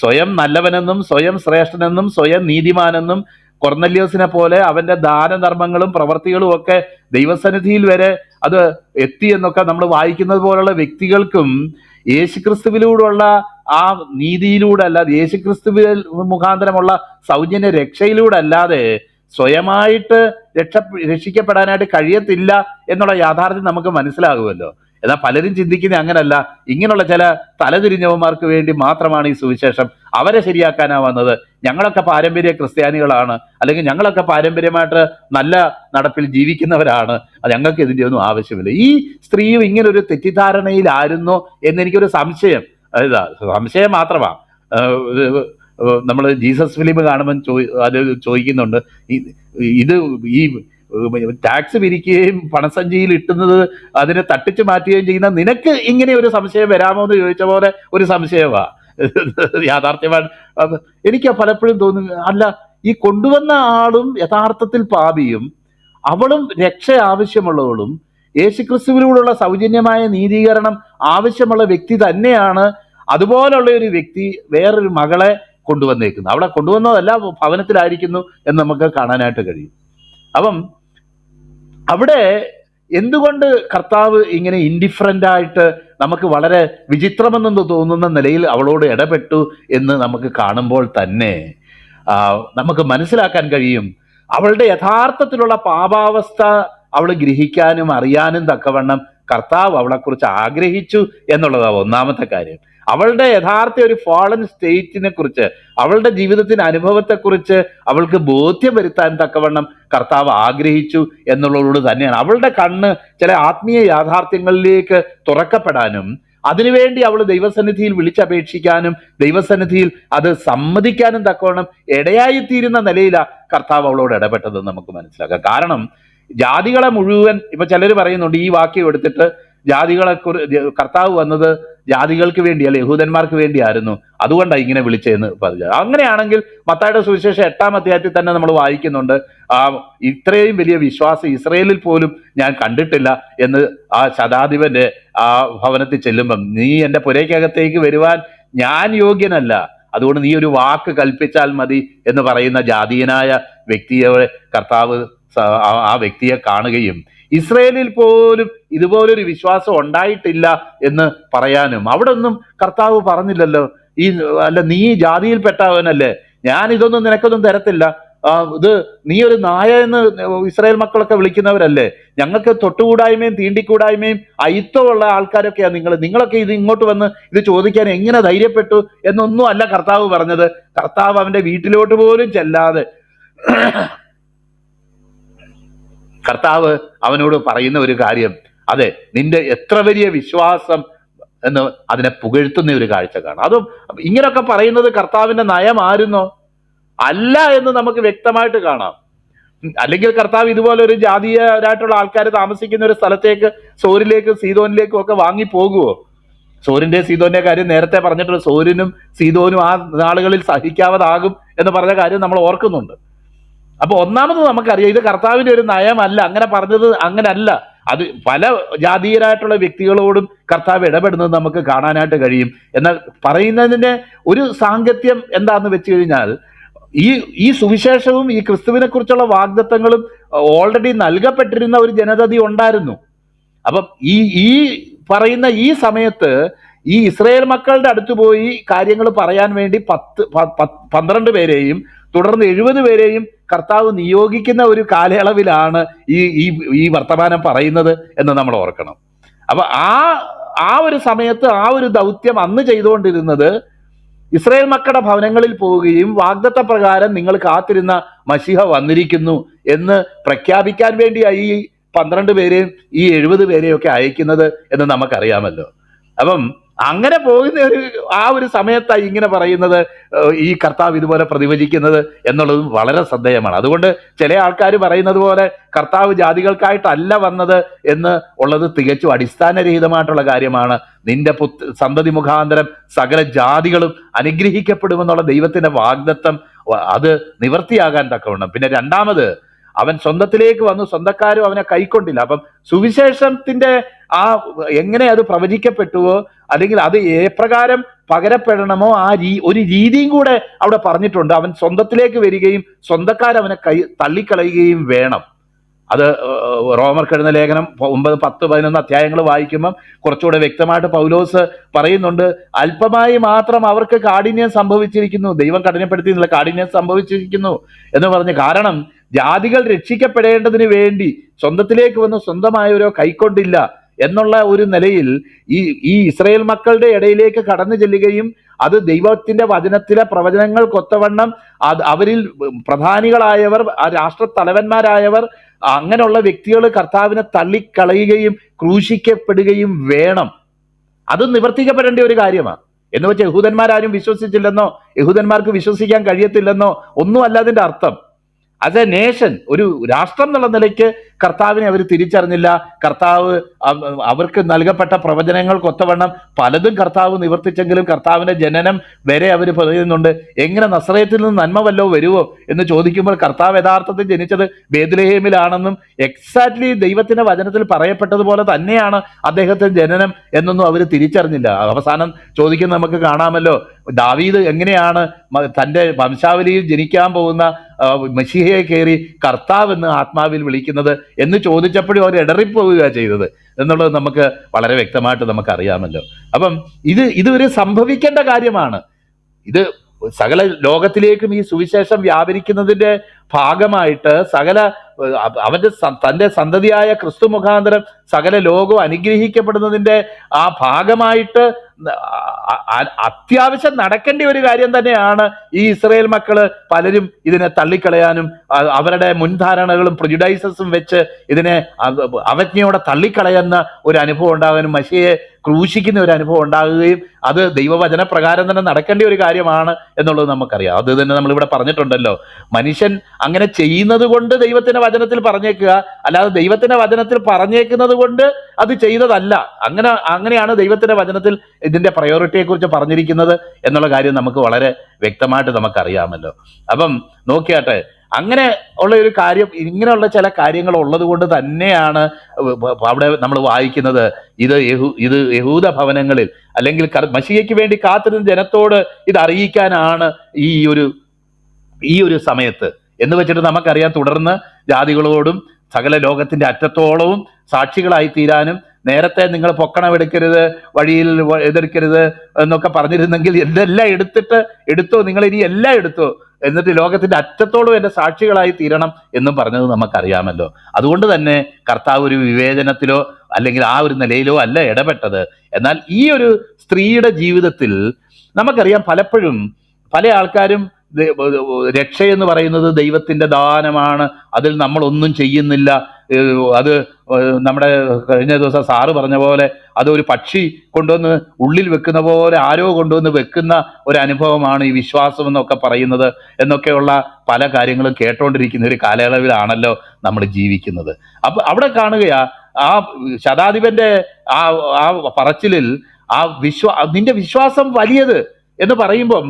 സ്വയം നല്ലവനെന്നും സ്വയം ശ്രേഷ്ഠനെന്നും സ്വയം നീതിമാനെന്നും കൊർന്നല്യോസിനെ പോലെ അവന്റെ ദാനധർമ്മങ്ങളും പ്രവർത്തികളും ഒക്കെ ദൈവസന്നിധിയിൽ വരെ അത് എത്തി എന്നൊക്കെ നമ്മൾ വായിക്കുന്നത് പോലുള്ള വ്യക്തികൾക്കും യേശുക്രിസ്തുവിലൂടെയുള്ള ആ നീതിയിലൂടെ അല്ലാതെ, യേശുക്രിസ്തുവിൽ മുഖാന്തരമുള്ള സൗജന്യ രക്ഷയിലൂടെ അല്ലാതെ സ്വയമായിട്ട് രക്ഷിക്കപ്പെടാനായിട്ട് കഴിയത്തില്ല എന്നുള്ള യാഥാർത്ഥ്യം നമുക്ക് മനസ്സിലാകുമല്ലോ. എന്നാൽ പലരും ചിന്തിക്കുന്നത് അങ്ങനല്ല. ഇങ്ങനെയുള്ള ചില തലതിരിഞ്ഞവന്മാർക്ക് വേണ്ടി മാത്രമാണ് ഈ സുവിശേഷം, അവരെ ശരിയാക്കാനാ വന്നത്, ഞങ്ങളൊക്കെ പാരമ്പര്യ ക്രിസ്ത്യാനികളാണ്, അല്ലെങ്കിൽ ഞങ്ങളൊക്കെ പാരമ്പര്യമായിട്ട് നല്ല നടപ്പിൽ ജീവിക്കുന്നവരാണ്, ഞങ്ങൾക്ക് ഇതിൻ്റെ ഒന്നും ആവശ്യമില്ല. ഈ സ്ത്രീയും ഇങ്ങനൊരു തെറ്റിദ്ധാരണയിലായിരുന്നോ എന്നെനിക്കൊരു സംശയം. സംശയം മാത്രമാണ്. നമ്മൾ ജീസസ് ഫിലിം കാണുമ്പോൾ അത് ചോദിക്കുന്നുണ്ട്, ഇത് ഈ ടാക്സ് പിരിക്കുകയും പണസഞ്ചിയിൽ ഇട്ടുന്നത് അതിനെ തട്ടിച്ചു മാറ്റുകയും ചെയ്യുന്ന നിനക്ക് ഇങ്ങനെ ഒരു സംശയം വരാമോ എന്ന് ചോദിച്ച പോലെ ഒരു സംശയമാണ്. യാഥാർത്ഥ്യമാണ്. എനിക്ക് പലപ്പോഴും തോന്നുന്നു, അല്ല, ഈ കൊണ്ടുവന്ന ആളും യഥാർത്ഥത്തിൽ പാപിയും അവളും രക്ഷ ആവശ്യമുള്ളവളും യേശുക്രിസ്തുവിലൂടെയുള്ള സൗജന്യമായ നീതീകരണം ആവശ്യമുള്ള വ്യക്തി തന്നെയാണ്. അതുപോലുള്ള ഒരു വ്യക്തി വേറൊരു മകളെ കൊണ്ടുവന്നേക്കുന്നു. അവിടെ കൊണ്ടുവന്നതല്ല, ഭവനത്തിലായിരിക്കുന്നു എന്ന് നമുക്ക് കാണാനായിട്ട് കഴിയും. അപ്പം അവിടെ എന്തുകൊണ്ട് കർത്താവ് ഇങ്ങനെ ഇൻഡിഫറൻ്റ് ആയിട്ട് നമുക്ക് വളരെ വിചിത്രമെന്ന് തോന്നുന്ന നിലയിൽ അവളോട് ഇടപെട്ടു എന്ന് നമുക്ക് കാണുമ്പോൾ തന്നെ നമുക്ക് മനസ്സിലാക്കാൻ കഴിയും, അവളുടെ യഥാർത്ഥത്തിലുള്ള പാപാവസ്ഥ അവൾ ഗ്രഹിക്കാനും അറിയാനും തക്കവണ്ണം കർത്താവ് അവളെക്കുറിച്ച് ആഗ്രഹിച്ചു എന്നുള്ളതാണ് ഒന്നാമത്തെ കാര്യം. അവളുടെ യഥാർത്ഥ ഒരു ഫാളൻ സ്റ്റേറ്റിനെ കുറിച്ച്, അവളുടെ ജീവിതത്തിന്റെ അനുഭവത്തെക്കുറിച്ച് അവൾക്ക് ബോധ്യം വരുത്താൻ തക്കവണ്ണം കർത്താവ് ആഗ്രഹിച്ചു എന്നുള്ളതോട് തന്നെയാണ് അവളുടെ കണ്ണ് ചില ആത്മീയ യാഥാർത്ഥ്യങ്ങളിലേക്ക് തുറക്കപ്പെടാനും അതിനുവേണ്ടി അവൾ ദൈവസന്നിധിയിൽ വിളിച്ചപേക്ഷിക്കാനും ദൈവസന്നിധിയിൽ അത് സമ്മതിക്കാനും തക്കവണ്ണം ഇടയായിത്തീരുന്ന നിലയിലാണ് കർത്താവ് അവളോട് ഇടപെട്ടതെന്ന് നമുക്ക് മനസ്സിലാക്കാം. കാരണം ജാതികളെ മുഴുവൻ, ഇപ്പൊ ചിലർ പറയുന്നുണ്ട് ഈ വാക്യം എടുത്തിട്ട് കർത്താവ് വന്നത് ജാതികൾക്ക് വേണ്ടിയല്ല, യഹൂദന്മാർക്ക് വേണ്ടിയായിരുന്നു, അതുകൊണ്ടാണ് ഇങ്ങനെ വിളിച്ചതെന്ന് പറഞ്ഞു. അങ്ങനെയാണെങ്കിൽ മത്തായിയുടെ സുവിശേഷം 8-ാം അധ്യായത്തിൽ തന്നെ നമ്മൾ വായിക്കുന്നുണ്ട്, ഇത്രയും വലിയ വിശ്വാസം ഇസ്രയേലിൽ പോലും ഞാൻ കണ്ടിട്ടില്ല എന്ന് ആ ശതാധിപന്റെ ആ ഭവനത്തിൽ ചെല്ലുമ്പം, നീ എൻ്റെ പുരയ്ക്കകത്തേക്ക് വരുവാൻ ഞാൻ യോഗ്യനല്ല, അതുകൊണ്ട് നീ ഒരു വാക്ക് കൽപ്പിച്ചാൽ മതി എന്ന് പറയുന്ന ജാതീയനായ വ്യക്തിയെ കർത്താവ് ആ വ്യക്തിയെ കാണുകയും ഇസ്രയേലിൽ പോലും ഇതുപോലൊരു വിശ്വാസം ഉണ്ടായിട്ടില്ല എന്ന് പറയാനും അവിടെ ഒന്നും കർത്താവ് പറഞ്ഞില്ലല്ലോ, അല്ല നീ ജാതിയിൽപ്പെട്ടവനല്ലേ, ഞാൻ ഇതൊന്നും നിനക്കൊന്നും തരത്തില്ല, ഇത് നീ ഒരു നായ എന്ന് ഇസ്രായേൽ മക്കളൊക്കെ വിളിക്കുന്നവരല്ലേ, ഞങ്ങൾക്ക് തൊട്ടുകൂടായ്മയും തീണ്ടിക്കൂടായ്മയും അയിത്തമുള്ള ആൾക്കാരൊക്കെയാണ് നിങ്ങളൊക്കെ ഇത് ഇങ്ങോട്ട് വന്ന് ഇത് ചോദിക്കാൻ എങ്ങനെ ധൈര്യപ്പെട്ടു എന്നൊന്നും അല്ല കർത്താവ് പറഞ്ഞത്. കർത്താവ് അവന്റെ വീട്ടിലോട്ട് പോലും ചെല്ലാതെ കർത്താവ് അവനോട് പറയുന്ന ഒരു കാര്യം, അതെ നിന്റെ എത്ര വലിയ വിശ്വാസം എന്ന് അതിനെ പുകഴ്ത്തുന്ന ഒരു കാഴ്ച കാണാം. അതും ഇങ്ങനെയൊക്കെ പറയുന്നത് കർത്താവിന്റെ നയമായിരുന്നോ? അല്ല എന്ന് നമുക്ക് വ്യക്തമായിട്ട് കാണാം. അല്ലെങ്കിൽ കർത്താവ് ഇതുപോലെ ഒരു ജാതീയരായിട്ടുള്ള ആൾക്കാർ താമസിക്കുന്ന ഒരു സ്ഥലത്തേക്ക് സോരിലേക്കും സീതോനിലേക്കും ഒക്കെ വാങ്ങി പോകുമോ? സോരിന്റെ സീതോന്റെ കാര്യം നേരത്തെ പറഞ്ഞിട്ടുള്ള സോരിനും സീതോനും ആ നാളുകളിൽ സഹിക്കാവതാകും എന്ന് പറഞ്ഞ കാര്യം നമ്മൾ ഓർക്കുന്നുണ്ട്. അപ്പൊ ഒന്നാമത് നമുക്കറിയാം ഇത് കർത്താവിന്റെ ഒരു നയമല്ല, അങ്ങനെ പറഞ്ഞത് അങ്ങനല്ല. അത് പല ജാതീയരായിട്ടുള്ള വ്യക്തികളോടും കർത്താവ് ഇടപെടുന്നത് നമുക്ക് കാണാനായിട്ട് കഴിയും. എന്നാൽ പറയുന്നതിന്റെ ഒരു സാങ്കത്യം എന്താന്ന് വെച്ച് കഴിഞ്ഞാൽ, ഈ സുവിശേഷവും ഈ ക്രിസ്തുവിനെ കുറിച്ചുള്ള വാഗ്ദത്തങ്ങളും ഓൾറെഡി നൽകപ്പെട്ടിരുന്ന ഒരു ജനതതി ഉണ്ടായിരുന്നു. അപ്പം ഈ പറയുന്ന ഈ സമയത്ത് ഈ ഇസ്രായേൽ മക്കളുടെ അടുത്ത് പോയി കാര്യങ്ങൾ പറയാൻ വേണ്ടി 12 പേരെയും തുടർന്ന് 70 പേരെയും കർത്താവ് നിയോഗിക്കുന്ന ഒരു കാലയളവിലാണ് ഈ വർത്തമാനം പറയുന്നത് എന്ന് നമ്മൾ ഓർക്കണം. അപ്പൊ ആ ഒരു സമയത്ത് ആ ഒരു ദൗത്യം അന്ന് ചെയ്തുകൊണ്ടിരുന്നത് ഇസ്രായേൽ മക്കളുടെ ഭവനങ്ങളിൽ പോവുകയും വാഗ്ദത്ത പ്രകാരം നിങ്ങൾ കാത്തിരുന്ന മശിഹ വന്നിരിക്കുന്നു എന്ന് പ്രഖ്യാപിക്കാൻ വേണ്ടിയായി ഈ 12 പേരെയും ഈ 70 പേരെയും ഒക്കെ അയക്കുന്നത് എന്ന് നമുക്കറിയാമല്ലോ. അപ്പം അങ്ങനെ പോകുന്ന ഒരു സമയത്തായി ഇങ്ങനെ പറയുന്നത്, ഈ കർത്താവ് ഇതുപോലെ പ്രതിവചിക്കുന്നത് എന്നുള്ളത് വളരെ ശ്രദ്ധേയമാണ്. അതുകൊണ്ട് ചില ആൾക്കാർ പറയുന്നത് പോലെ കർത്താവ് ജാതികൾക്കായിട്ടല്ല വന്നത് എന്ന് ഉള്ളത് തികച്ചും അടിസ്ഥാനരഹിതമായിട്ടുള്ള കാര്യമാണ്. നിന്റെ സന്തതി മുഖാന്തരം സകല ജാതികളും അനുഗ്രഹിക്കപ്പെടുമെന്നുള്ള ദൈവത്തിന്റെ വാഗ്ദത്തം അത് നിവർത്തിയാകാൻ തക്കവണ്ണം. പിന്നെ രണ്ടാമത്, അവൻ സ്വന്തത്തിലേക്ക് വന്നു, സ്വന്തക്കാരും അവനെ കൈക്കൊണ്ടില്ല. അപ്പം സുവിശേഷത്തിന്റെ എങ്ങനെ അത് പ്രവചിക്കപ്പെട്ടുവോ, അല്ലെങ്കിൽ അത് എപ്രകാരം പകരപ്പെടണമോ ഒരു രീതിയും കൂടെ അവിടെ പറഞ്ഞിട്ടുണ്ട്. അവൻ സ്വന്തത്തിലേക്ക് വരികയും സ്വന്തക്കാരവനെ തള്ളിക്കളയുകയും വേണം. അത് റോമർക്കെഴുന്ന ലേഖനം 9, 10, 11 അധ്യായങ്ങൾ വായിക്കുമ്പം കുറച്ചുകൂടെ വ്യക്തമായിട്ട് പൗലോസ് പറയുന്നുണ്ട്. അല്പമായി മാത്രം അവർക്ക് കാഠിന്യം സംഭവിച്ചിരിക്കുന്നു, ദൈവം കഠിനപ്പെടുത്തിയെന്നുള്ള കാഠിന്യം സംഭവിച്ചിരിക്കുന്നു എന്ന് പറഞ്ഞ്. കാരണം ജാതികൾ രക്ഷിക്കപ്പെടേണ്ടതിന് വേണ്ടി സ്വന്തത്തിലേക്ക് വന്ന് സ്വന്തമായവരോ കൈക്കൊണ്ടില്ല എന്നുള്ള ഒരു നിലയിൽ ഈ ഇസ്രായേൽ മക്കളുടെ ഇടയിലേക്ക് കടന്നു ചെല്ലുകയും അത് ദൈവത്തിന്റെ വചനത്തിലെ പ്രവചനങ്ങൾക്കൊത്തവണ്ണം അവരിൽ പ്രധാനികളായവർ, രാഷ്ട്ര തലവന്മാരായവർ, അങ്ങനെയുള്ള വ്യക്തികൾ കർത്താവിനെ തള്ളിക്കളയുകയും ക്രൂശിക്കപ്പെടുകയും വേണം. അത് നിവർത്തിക്കപ്പെടേണ്ട ഒരു കാര്യമാണ്. എന്ന് വെച്ചാൽ യഹൂദന്മാരാരും വിശ്വസിച്ചില്ലെന്നോ യഹൂദന്മാർക്ക് വിശ്വസിക്കാൻ കഴിയത്തില്ലെന്നോ ഒന്നും അല്ല അതിന്റെ അർത്ഥം. ആസ് എ നേഷൻ, ഒരു രാഷ്ട്രം എന്നുള്ള നിലയ്ക്ക് കർത്താവിനെ അവർ തിരിച്ചറിഞ്ഞില്ല. കർത്താവ് അവർക്ക് നൽകപ്പെട്ട പ്രവചനങ്ങൾക്കൊത്തവണ്ണം പലതും കർത്താവ് നിവർത്തിച്ചെങ്കിലും കർത്താവിന്റെ ജനനം വരെ അവർ പറയുന്നുണ്ട്. എങ്ങനെ നസറേത്തിൽ നിന്ന് നന്മ വല്ലോ വരുമോ എന്ന് ചോദിക്കുമ്പോൾ കർത്താവ് യഥാർത്ഥത്തിൽ ജനിച്ചത് ബേത്ലഹേമിലാണെന്നും എക്സാക്ട്ലി ദൈവത്തിന്റെ വചനത്തിൽ പറയപ്പെട്ടതുപോലെ തന്നെയാണ് അദ്ദേഹത്തിന്റെ ജനനം എന്നൊന്നും അവർ തിരിച്ചറിഞ്ഞില്ല. അവസാനം ചോദിക്കുന്നത് നമുക്ക് കാണാമല്ലോ, ദാവീദ് എങ്ങനെയാണ് തൻ്റെ വംശാവലിയിൽ ജനിക്കാൻ പോകുന്ന മശീഹയെ കയറി കർത്താവ് എന്ന് ആത്മാവിൽ വിളിക്കുന്നത് എന്ന് ചോദിച്ചപ്പോഴും അവർ ഇടറിപ്പോവുക ചെയ്തത് എന്നുള്ളത് നമുക്ക് വളരെ വ്യക്തമായിട്ട് നമുക്കറിയാമല്ലോ. അപ്പം ഇതൊരു സംഭവിക്കേണ്ട കാര്യമാണ്. ഇത് സകല ലോകത്തിലേക്കും ഈ സുവിശേഷം വ്യാപരിക്കുന്നതിന്റെ ഭാഗമായിട്ട് തൻ്റെ സന്തതിയായ ക്രിസ്തു മുഖാന്തരം സകല ലോകവും അനുഗ്രഹിക്കപ്പെടുന്നതിന്റെ ഭാഗമായിട്ട് അത്യാവശ്യം നടക്കേണ്ട ഒരു കാര്യം തന്നെയാണ്. ഈ ഇസ്രായേൽ മക്കള് പലരും ഇതിനെ തള്ളിക്കളയാനും അവരുടെ മുൻധാരണകളും പ്രിജുഡൈസസും വെച്ച് ഇതിനെ അവജ്ഞയോടെ തള്ളിക്കളയുന്ന ഒരു അനുഭവം ഉണ്ടാകാനും മശിയെ ക്രൂശിക്കുന്ന ഒരു അനുഭവം ഉണ്ടാകുകയും അത് ദൈവവചന പ്രകാരം തന്നെ നടക്കേണ്ട ഒരു കാര്യമാണ് എന്നുള്ളത് നമുക്കറിയാം. അത് തന്നെ നമ്മളിവിടെ പറഞ്ഞിട്ടുണ്ടല്ലോ. മനുഷ്യൻ അങ്ങനെ ചെയ്യുന്നത് കൊണ്ട് ദൈവത്തിന്റെ വചനത്തിൽ പറഞ്ഞേക്കുക, അല്ലാതെ ദൈവത്തിന്റെ വചനത്തിൽ പറഞ്ഞേക്കുന്നത് കൊണ്ട് അത് ചെയ്തതല്ല. അങ്ങനെയാണ് ദൈവത്തിന്റെ വചനത്തിൽ ഇതിന്റെ പ്രയോറിറ്റിയെ കുറിച്ച് പറഞ്ഞിരിക്കുന്നത് എന്നുള്ള കാര്യം നമുക്ക് വളരെ വ്യക്തമായിട്ട് നമുക്കറിയാമല്ലോ. അപ്പം നോക്കിയാട്ടെ, അങ്ങനെ ഉള്ള ഒരു കാര്യം, ഇങ്ങനെയുള്ള ചില കാര്യങ്ങൾ ഉള്ളത് കൊണ്ട് തന്നെയാണ് അവിടെ നമ്മൾ വായിക്കുന്നത്, ഇത് യഹൂദ ഭവനങ്ങളിൽ അല്ലെങ്കിൽ മശിയയ്ക്ക് വേണ്ടി കാത്തിരുന്ന ജനത്തോട് ഇത് അറിയിക്കാനാണ് ഈ ഒരു സമയത്ത് എന്ന് വെച്ചിട്ട് നമുക്കറിയാം. തുടർന്ന് ജാതികളോടും സകല ലോകത്തിന്റെ അറ്റത്തോളവും സാക്ഷികളായി തീരാനും, നേരത്തെ നിങ്ങൾ പൊക്കണമെടുക്കരുത്, വഴിയിൽ എതിർക്കരുത് എന്നൊക്കെ പറഞ്ഞിരുന്നെങ്കിൽ എന്തെല്ലാം എടുത്തോ, നിങ്ങൾ ഇനി എല്ലാം എടുത്തോ, എന്നിട്ട് ലോകത്തിന്റെ അറ്റത്തോളം എൻ്റെ സാക്ഷികളായി തീരണം എന്നും പറഞ്ഞത് നമുക്കറിയാമല്ലോ. അതുകൊണ്ട് തന്നെ കർത്താവ് ഒരു വിവേചനത്തിലോ അല്ലെങ്കിൽ ആ ഒരു നിലയിലോ അല്ല ഇടപെട്ടത്. എന്നാൽ ഈ ഒരു സ്ത്രീയുടെ ജീവിതത്തിൽ നമുക്കറിയാം, പലപ്പോഴും പല ആൾക്കാരും രക്ഷയെന്ന് പറയുന്നത് ദൈവത്തിന്റെ ദാനമാണ്, അതിൽ നമ്മളൊന്നും ചെയ്യുന്നില്ല, അത് നമ്മുടെ കഴിഞ്ഞ ദിവസം സാറ് പറഞ്ഞ പോലെ അതൊരു പക്ഷി കൊണ്ടുവന്ന് ഉള്ളിൽ വെക്കുന്ന പോലെ ആരോ കൊണ്ടുവന്ന് വെക്കുന്ന ഒരു അനുഭവമാണ് ഈ വിശ്വാസം എന്നൊക്കെ പറയുന്നത് എന്നൊക്കെയുള്ള പല കാര്യങ്ങളും കേട്ടോണ്ടിരിക്കുന്ന ഒരു കാലയളവിലാണല്ലോ നമ്മൾ ജീവിക്കുന്നത്. അപ്പൊ അവിടെ കാണുകയാ ആ ശതാധിപന്റെ ആ പറച്ചിലിൽ നിന്റെ വിശ്വാസം വലിയത് എന്ന് പറയുമ്പം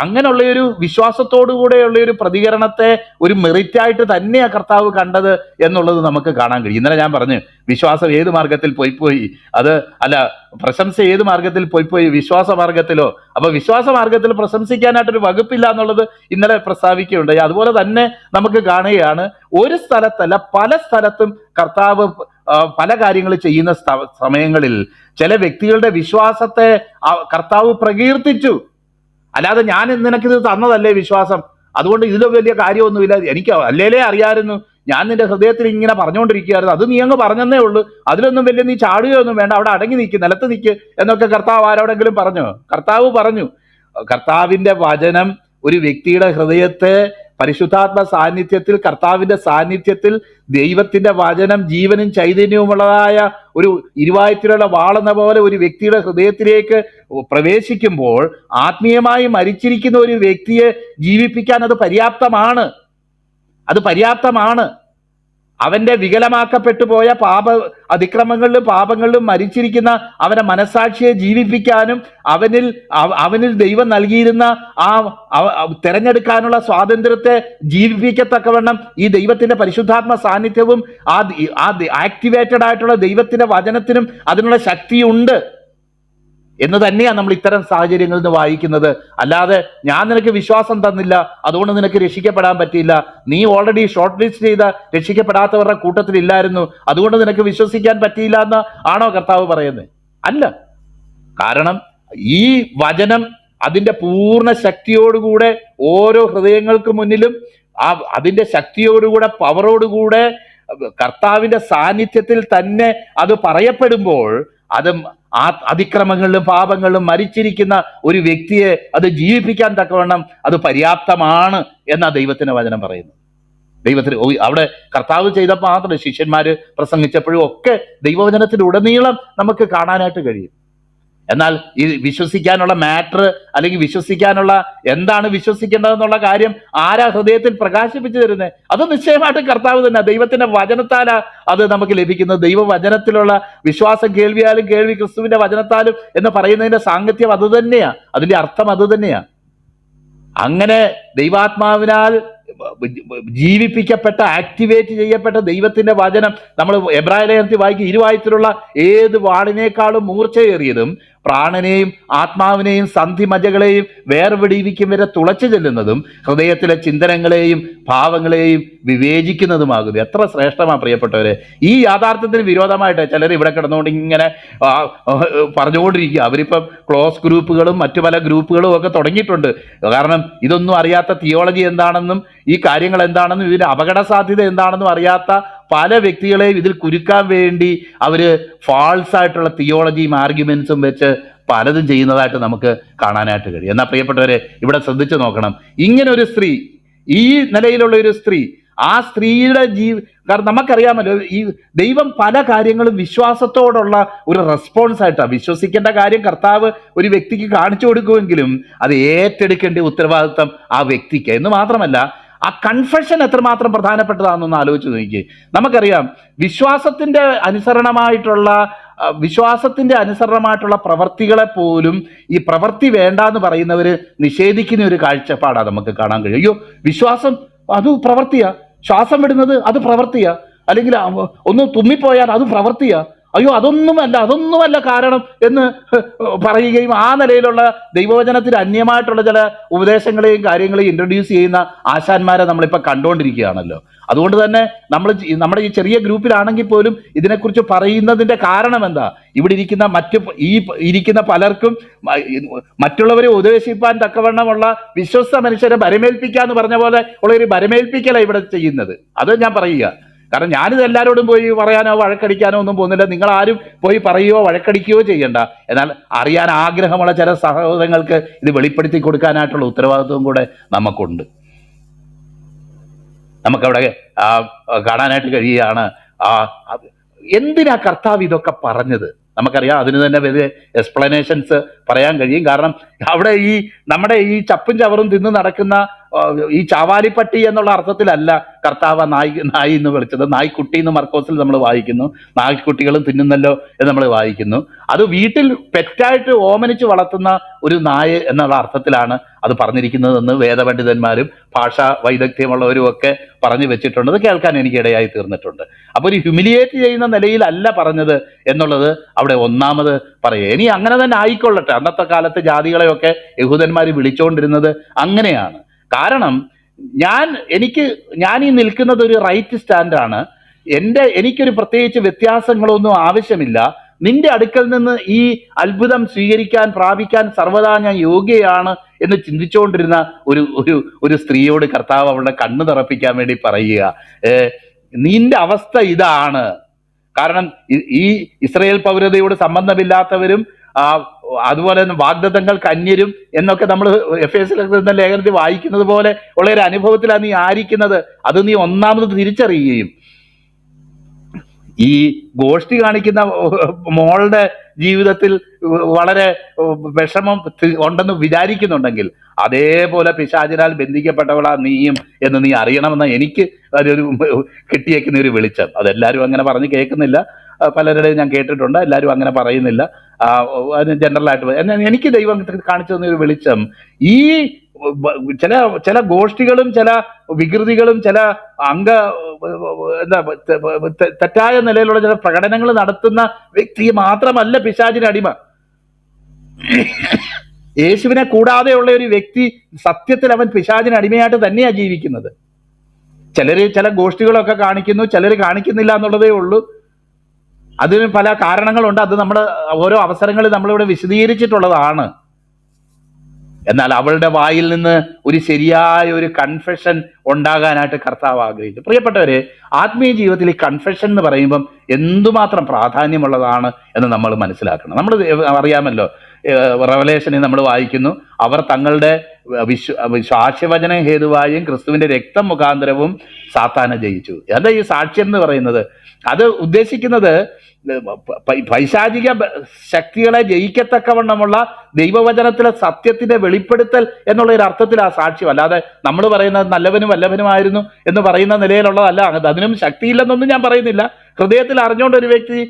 അങ്ങനെയുള്ള ഒരു വിശ്വാസത്തോടു കൂടെയുള്ള ഒരു പ്രതികരണത്തെ ഒരു മെറിറ്റായിട്ട് തന്നെയാണ് കർത്താവ് കണ്ടത് എന്നുള്ളത് നമുക്ക് കാണാൻ കഴിയും. ഇന്നലെ ഞാൻ പറഞ്ഞു, വിശ്വാസം ഏത് മാർഗത്തിൽ പോയി പ്രശംസ ഏത് മാർഗത്തിൽ പോയി വിശ്വാസ മാർഗത്തിലോ. അപ്പൊ വിശ്വാസ മാർഗത്തിൽ പ്രശംസിക്കാനായിട്ടൊരു വകുപ്പില്ല എന്നുള്ളത് ഇന്നലെ പ്രസ്താവിക്കുകയുണ്ടായി. അതുപോലെ തന്നെ നമുക്ക് കാണുകയാണ്, ഒരു സ്ഥലത്തല്ല പല സ്ഥലത്തും കർത്താവ് പല കാര്യങ്ങൾ ചെയ്യുന്ന സമയങ്ങളിൽ ചില വ്യക്തികളുടെ വിശ്വാസത്തെ കർത്താവ് പ്രകീർത്തിച്ചു. അല്ലാതെ ഞാൻ നിനക്കിത് തന്നതല്ലേ വിശ്വാസം, അതുകൊണ്ട് ഇതിലും വലിയ കാര്യമൊന്നുമില്ല, എനിക്ക് അല്ലേലേ അറിയാമായിരുന്നു, ഞാൻ നിന്റെ ഹൃദയത്തിൽ ഇങ്ങനെ പറഞ്ഞുകൊണ്ടിരിക്കുകയായിരുന്നു, അത് നീ അങ്ങ് പറഞ്ഞെന്നേ ഉള്ളൂ, അതിലൊന്നും വലിയ നീ ചാടുകയൊന്നും വേണ്ട, അവിടെ അടങ്ങി നിൽക്ക്, നിലത്ത് നിൽക്ക് എന്നൊക്കെ കർത്താവ് ആരോടെങ്കിലും പറഞ്ഞോ? കർത്താവ് പറഞ്ഞു. കർത്താവിന്റെ വചനം ഒരു വ്യക്തിയുടെ ഹൃദയത്തെ പരിശുദ്ധാത്മ സാന്നിധ്യത്തിൽ, കർത്താവിന്റെ സാന്നിധ്യത്തിൽ ദൈവത്തിന്റെ വചനം ജീവനും ചൈതന്യവുമുള്ളതായ ഒരു ഇരുവായത്തിലുള്ള വാളെന്ന പോലെ ഒരു വ്യക്തിയുടെ ഹൃദയത്തിലേക്ക് പ്രവേശിക്കുമ്പോൾ ആത്മീയമായി മരിച്ചിരിക്കുന്ന ഒരു വ്യക്തിയെ ജീവിപ്പിക്കാൻ അത് പര്യാപ്തമാണ്. അത് പര്യാപ്തമാണ്. അവന്റെ വികലമാക്കപ്പെട്ടു പോയ അതിക്രമങ്ങളിലും പാപങ്ങളിലും മരിച്ചിരിക്കുന്ന അവന്റെ മനസാക്ഷിയെ ജീവിപ്പിക്കാനും അവനിൽ ദൈവം നൽകിയിരുന്ന തെരഞ്ഞെടുക്കാനുള്ള സ്വാതന്ത്ര്യത്തെ ജീവിപ്പിക്കത്തക്കവണ്ണം ഈ ദൈവത്തിന്റെ പരിശുദ്ധാത്മ സാന്നിധ്യവും ആക്ടിവേറ്റഡ് ആയിട്ടുള്ള ദൈവത്തിന്റെ വചനത്തിനും അതിനുള്ള ശക്തിയുണ്ട് എന്ന് തന്നെയാണ് നമ്മൾ ഇത്തരം സാഹചര്യങ്ങളിൽ നിന്ന് വായിക്കുന്നത്. അല്ലാതെ ഞാൻ നിനക്ക് വിശ്വാസം തന്നില്ല, അതുകൊണ്ട് നിനക്ക് രക്ഷിക്കപ്പെടാൻ പറ്റിയില്ല, നീ ഓൾറെഡി ഷോർട്ട് ലിസ്റ്റ് ചെയ്ത രക്ഷിക്കപ്പെടാത്തവരുടെ കൂട്ടത്തിൽ ഇല്ലായിരുന്നു, അതുകൊണ്ട് നിനക്ക് വിശ്വസിക്കാൻ പറ്റിയില്ല എന്ന് ആണോ കർത്താവ് പറയുന്നത്? അല്ല. കാരണം ഈ വചനം അതിന്റെ പൂർണ്ണ ശക്തിയോടുകൂടെ ഓരോ ഹൃദയങ്ങൾക്ക് മുന്നിലും അതിന്റെ ശക്തിയോടുകൂടെ, പവറോടുകൂടെ കർത്താവിന്റെ സാന്നിധ്യത്തിൽ തന്നെ അത് പറയപ്പെടുമ്പോൾ അത് അതിക്രമങ്ങളിലും പാപങ്ങളിലും മരിച്ചിരിക്കുന്ന ഒരു വ്യക്തിയെ അത് ജീവിപ്പിക്കാൻ തക്കവണ്ണം അത് പര്യാപ്തമാണ് എന്നാ ദൈവത്തിന്റെ വചനം പറയുന്നത്. ദൈവത്തിന് അവിടെ കർത്താവ് ചെയ്തപ്പോൾ മാത്രമല്ല, ശിഷ്യന്മാര് പ്രസംഗിച്ചപ്പോഴും ഒക്കെ ദൈവവചനത്തിലുടനീളം നമുക്ക് കാണാനായിട്ട് കഴിയും. എന്നാൽ ഈ വിശ്വസിക്കാനുള്ള മാറ്റർ, അല്ലെങ്കിൽ വിശ്വസിക്കാനുള്ള എന്താണ് വിശ്വസിക്കേണ്ടതെന്നുള്ള കാര്യം ആരാ ഹൃദയത്തിൽ പ്രകാശിപ്പിച്ചു തരുന്നത്? അത് നിശ്ചയമായിട്ട് കർത്താവ് തന്നെ. ദൈവത്തിന്റെ വചനത്താലാ അത് നമുക്ക് ലഭിക്കുന്നത്. ദൈവവചനത്തിലുള്ള വിശ്വാസം കേൾവിയാലും കേൾവി ക്രിസ്തുവിന്റെ വചനത്താലും എന്ന് പറയുന്നതിന്റെ സാങ്കത്യം അത് തന്നെയാ, അതിന്റെ അർത്ഥം അത് തന്നെയാ. അങ്ങനെ ദൈവാത്മാവിനാൽ ജീവിപ്പിക്കപ്പെട്ട, ആക്ടിവേറ്റ് ചെയ്യപ്പെട്ട ദൈവത്തിന്റെ വചനം നമ്മൾ എബ്രായ ലേഖനത്തിൽ വായിക്കും. ഇരുവായത്തിലുള്ള ഏത് വാളിനേക്കാളും മൂർച്ചയേറിയതും പ്രാണനെയും ആത്മാവിനെയും സന്ധിമജകളെയും വേർപിടിവിക്കും വരെ തുളച്ചു ചെല്ലുന്നതും ഹൃദയത്തിലെ ചിന്തനങ്ങളെയും ഭാവങ്ങളെയും വിവേചിക്കുന്നതുമാകുന്നു. എത്ര ശ്രേഷ്ഠമാണ് പ്രിയപ്പെട്ടവരെ! ഈ യാഥാർത്ഥ്യത്തിന് വിരോധമായിട്ട് ചിലർ ഇവിടെ കിടന്നുകൊണ്ട് ഇങ്ങനെ പറഞ്ഞുകൊണ്ടിരിക്കുക. അവരിപ്പം ക്ലോസ് ഗ്രൂപ്പുകളും മറ്റു പല ഗ്രൂപ്പുകളും ഒക്കെ തുടങ്ങിയിട്ടുണ്ട്. കാരണം ഇതൊന്നും അറിയാത്ത തിയോളജി എന്താണെന്നും ഈ കാര്യങ്ങൾ എന്താണെന്നും ഇതിന്റെ അപകട സാധ്യത എന്താണെന്നും അറിയാത്ത പല വ്യക്തികളെയും ഇതിൽ കുരുക്കാൻ വേണ്ടി അവര് ഫാൾസ് ആയിട്ടുള്ള തിയോളജിയും ആർഗ്യുമെന്റ്സും വെച്ച് പലതും ചെയ്യുന്നതായിട്ട് നമുക്ക് കാണാനായിട്ട് കഴിയും. എന്നാൽ പ്രിയപ്പെട്ടവരെ, ഇവിടെ ശ്രദ്ധിച്ചു നോക്കണം. ഇങ്ങനെ ഒരു സ്ത്രീ, ഈ നിലയിലുള്ള ഒരു സ്ത്രീ, ആ സ്ത്രീയുടെ കാരണം നമുക്കറിയാമല്ലോ, ഈ ദൈവം പല കാര്യങ്ങളും വിശ്വാസത്തോടുള്ള ഒരു റെസ്പോൺസ് ആയിട്ടാണ്. വിശ്വസിക്കേണ്ട കാര്യം കർത്താവ് ഒരു വ്യക്തിക്ക് കാണിച്ചു കൊടുക്കുമെങ്കിലും അത് ഏറ്റെടുക്കേണ്ട ഉത്തരവാദിത്വം ആ വ്യക്തിക്ക്. എന്ന് മാത്രമല്ല, ആ കൺഫെഷൻ എത്രമാത്രം പ്രധാനപ്പെട്ടതാണെന്നൊന്ന് ആലോചിച്ച് നോക്കിയേ. നമുക്കറിയാം, വിശ്വാസത്തിന്റെ അനുസരണമായിട്ടുള്ള പ്രവർത്തികളെ പോലും ഈ പ്രവൃത്തി വേണ്ട എന്ന് പറയുന്നവർ നിഷേധിക്കുന്ന ഒരു കാഴ്ചപ്പാടാണ് നമുക്ക് കാണാൻ കഴിയും. അയ്യോ, വിശ്വാസം അത് പ്രവൃത്തിയാ, ശ്വാസം വിടുന്നത് അത് പ്രവൃത്തിയാ, അല്ലെങ്കിൽ ഒന്ന് തുമ്മിപ്പോയാൽ അത് പ്രവൃത്തിയാ, അയ്യോ അതൊന്നുമല്ല കാരണം എന്ന് പറയുകയും ആ നിലയിലുള്ള ദൈവവചനത്തിന് അന്യമായിട്ടുള്ള ചില ഉപദേശങ്ങളെയും കാര്യങ്ങളെയും ഇൻട്രൊഡ്യൂസ് ചെയ്യുന്ന ആശാന്മാരെ നമ്മളിപ്പോൾ കണ്ടുകൊണ്ടിരിക്കുകയാണല്ലോ. അതുകൊണ്ട് തന്നെ നമ്മുടെ ഈ ചെറിയ ഗ്രൂപ്പിലാണെങ്കിൽ പോലും ഇതിനെക്കുറിച്ച് പറയുന്നതിൻ്റെ കാരണം എന്താ? ഇവിടെ ഇരിക്കുന്ന പലർക്കും മറ്റുള്ളവരെ ഉപദേശിപ്പാൻ തക്കവണ്ണമുള്ള വിശ്വസ്ത മനുഷ്യരെ ഭരമേൽപ്പിക്കാന്ന് പറഞ്ഞ പോലെ ഉള്ള ഒരു ഭരമേൽപ്പിക്കലാണ് ഇവിടെ ചെയ്യുന്നത്. അത് ഞാൻ പറയുക. കാരണം ഞാനിത് എല്ലാവരോടും പോയി പറയാനോ വഴക്കടിക്കാനോ ഒന്നും പോകുന്നില്ല. നിങ്ങളാരും പോയി പറയുകയോ വഴക്കടിക്കുകയോ ചെയ്യണ്ട. എന്നാൽ അറിയാൻ ആഗ്രഹമുള്ള ചില സഹോദരങ്ങൾക്ക് ഇത് വെളിപ്പെടുത്തി കൊടുക്കാനായിട്ടുള്ള ഉത്തരവാദിത്വം കൂടെ നമുക്കുണ്ട്. നമുക്കവിടെ കാണാനായിട്ട് കഴിയുകയാണ്. എന്തിനാ കർത്താവ് ഇതൊക്കെ പറഞ്ഞത്? നമുക്കറിയാം, അതിന് തന്നെ വലിയ എക്സ്പ്ലനേഷൻസ് പറയാൻ കഴിയും. കാരണം അവിടെ നമ്മുടെ ഈ ചപ്പും ചവറും തിന്ന് നടക്കുന്ന ഈ ചാവാലിപ്പട്ടി എന്നുള്ള അർത്ഥത്തിലല്ല കർത്താവ് നായി എന്ന് വിളിച്ചത്. നായ്ക്കുട്ടി എന്ന് മർക്കോസിൽ നമ്മൾ വായിക്കുന്നു. നായ്ക്കുട്ടികളും തിന്നുന്നല്ലോ എന്ന് നമ്മൾ വായിക്കുന്നു. അത് വീട്ടിൽ പെറ്റായിട്ട് ഓമനിച്ച് വളർത്തുന്ന ഒരു നായ എന്നുള്ള അർത്ഥത്തിലാണ് അത് പറഞ്ഞിരിക്കുന്നതെന്ന് വേദപണ്ഡിതന്മാരും ഭാഷാ വൈദഗ്ധ്യമുള്ളവരും ഒക്കെ പറഞ്ഞു വെച്ചിട്ടുണ്ട്. അത് കേൾക്കാൻ എനിക്ക് ഇടയായി തീർന്നിട്ടുണ്ട്. അപ്പോൾ ഒരു ഹ്യൂമിലിയേറ്റ് ചെയ്യുന്ന നിലയിലല്ല പറഞ്ഞത് എന്നുള്ളത് അവിടെ ഒന്നാമത് പറയുക. ഇനി അങ്ങനെ തന്നെ ആയിക്കൊള്ളട്ടെ. അന്നത്തെ കാലത്ത് ജാതികളെയൊക്കെ യഹൂദന്മാർ വിളിച്ചുകൊണ്ടിരുന്നത് അങ്ങനെയാണ്. കാരണം ഞാൻ ഈ നിൽക്കുന്നത് ഒരു റൈറ്റ് സ്റ്റാൻഡാണ്. എനിക്കൊരു പ്രത്യേകിച്ച് വ്യത്യാസങ്ങളൊന്നും ആവശ്യമില്ല. നിന്റെ അടുക്കൽ നിന്ന് ഈ അത്ഭുതം പ്രാപിക്കാൻ സർവ്വതാ ഞാൻ യോഗ്യയാണ് എന്ന് ചിന്തിച്ചുകൊണ്ടിരുന്ന ഒരു സ്ത്രീയോട് കർത്താവ് അവളുടെ കണ്ണ് തുറപ്പിക്കാൻ വേണ്ടി പറയുക, നിന്റെ അവസ്ഥ ഇതാണ്. കാരണം ഈ ഇസ്രായേൽ പൗരതയോട് സംബന്ധമില്ലാത്തവരും അതുപോലെ തന്നെ വാഗ്ദത്തങ്ങൾക്ക് അന്യരും എന്നൊക്കെ നമ്മൾ എഫേസ്യർ ലേഖനത്തിൽ വായിക്കുന്നത് പോലെ ഉള്ള ഒരു അനുഭവത്തിലാണ് നീ ആയിരിക്കുന്നത്. അത് നീ ഒന്നാമത് തിരിച്ചറിയുകയും ഈ ഗോഷ്ഠി കാണിക്കുന്ന മോളുടെ ജീവിതത്തിൽ വളരെ വിഷമം ഉണ്ടെന്ന് വിചാരിക്കുന്നുണ്ടെങ്കിൽ അതേപോലെ പിശാചിനാൽ ബന്ധിക്കപ്പെട്ടവളാ നീയും എന്ന് നീ അറിയണമെന്ന് എനിക്ക് അതൊരു കിട്ടിയേക്കുന്ന ഒരു വെളിച്ചം. അതെല്ലാവരും അങ്ങനെ പറഞ്ഞ് കേൾക്കുന്നില്ല, പലരുടെയും ഞാൻ കേട്ടിട്ടുണ്ട്, എല്ലാവരും അങ്ങനെ പറയുന്നില്ല. അതിന് ജനറലായിട്ട് എനിക്ക് ദൈവം കാണിച്ചു തന്ന ഒരു വെളിച്ചം, ഈ ചില ഗോഷ്ഠികളും ചില വികൃതികളും ചില തെറ്റായ നിലയിലുള്ള ചില പ്രകടനങ്ങൾ നടത്തുന്ന വ്യക്തി മാത്രമല്ല പിശാചിന് അടിമ. യേശുവിനെ കൂടാതെയുള്ള ഒരു വ്യക്തി സത്യത്തിൽ അവൻ പിശാചിന് അടിമയായിട്ട് തന്നെയാണ് ജീവിക്കുന്നത്. ചില ഗോഷ്ഠികളൊക്കെ കാണിക്കുന്നു, ചിലർ കാണിക്കുന്നില്ല എന്നുള്ളതേ ഉള്ളൂ. അതിന് പല കാരണങ്ങളുണ്ട്. അത് നമ്മൾ ഓരോ അവസരങ്ങളിൽ നമ്മളിവിടെ വിശദീകരിച്ചിട്ടുള്ളതാണ്. എന്നാൽ അവളുടെ വായിൽ നിന്ന് ഒരു ശരിയായ ഒരു കൺഫെഷൻ ഉണ്ടാകാനായിട്ട് കർത്താവ് ആഗ്രഹിച്ചു. പ്രിയപ്പെട്ടവരെ, ആത്മീയ ജീവിതത്തിൽ ഈ കൺഫെഷൻ എന്ന് പറയുമ്പം എന്തുമാത്രം പ്രാധാന്യമുള്ളതാണ് എന്ന് നമ്മൾ മനസ്സിലാക്കണം. നമ്മൾ അറിയാമല്ലോ, റെവലേഷനിൽ നമ്മൾ വായിക്കുന്നു, അവർ തങ്ങളുടെ സാക്ഷ്യവചന ഹേതുവായും ക്രിസ്തുവിന്റെ രക്തം മുഖാന്തരവും സാത്താനെ ജയിച്ചു. എന്താ ഈ സാക്ഷ്യം എന്ന് പറയുന്നത്? അത് ഉദ്ദേശിക്കുന്നത് പൈശാചിക ശക്തികളെ ജയിക്കത്തക്കവണ്ണമുള്ള ദൈവവചനത്തിലെ സത്യത്തിന്റെ വെളിപ്പെടുത്തൽ എന്നുള്ള ഒരു അർത്ഥത്തിലാ സാക്ഷ്യം. അല്ലാതെ നമ്മൾ പറയുന്നത് നല്ലവനും വല്ലഭനുമായിരുന്നു എന്ന് പറയുന്ന നിലയിലുള്ളതല്ല. അതിനും ശക്തിയില്ലെന്നൊന്നും ഞാൻ പറയുന്നില്ല. ഹൃദയത്തിൽ അറിഞ്ഞുകൊണ്ട് ഒരു വ്യക്തി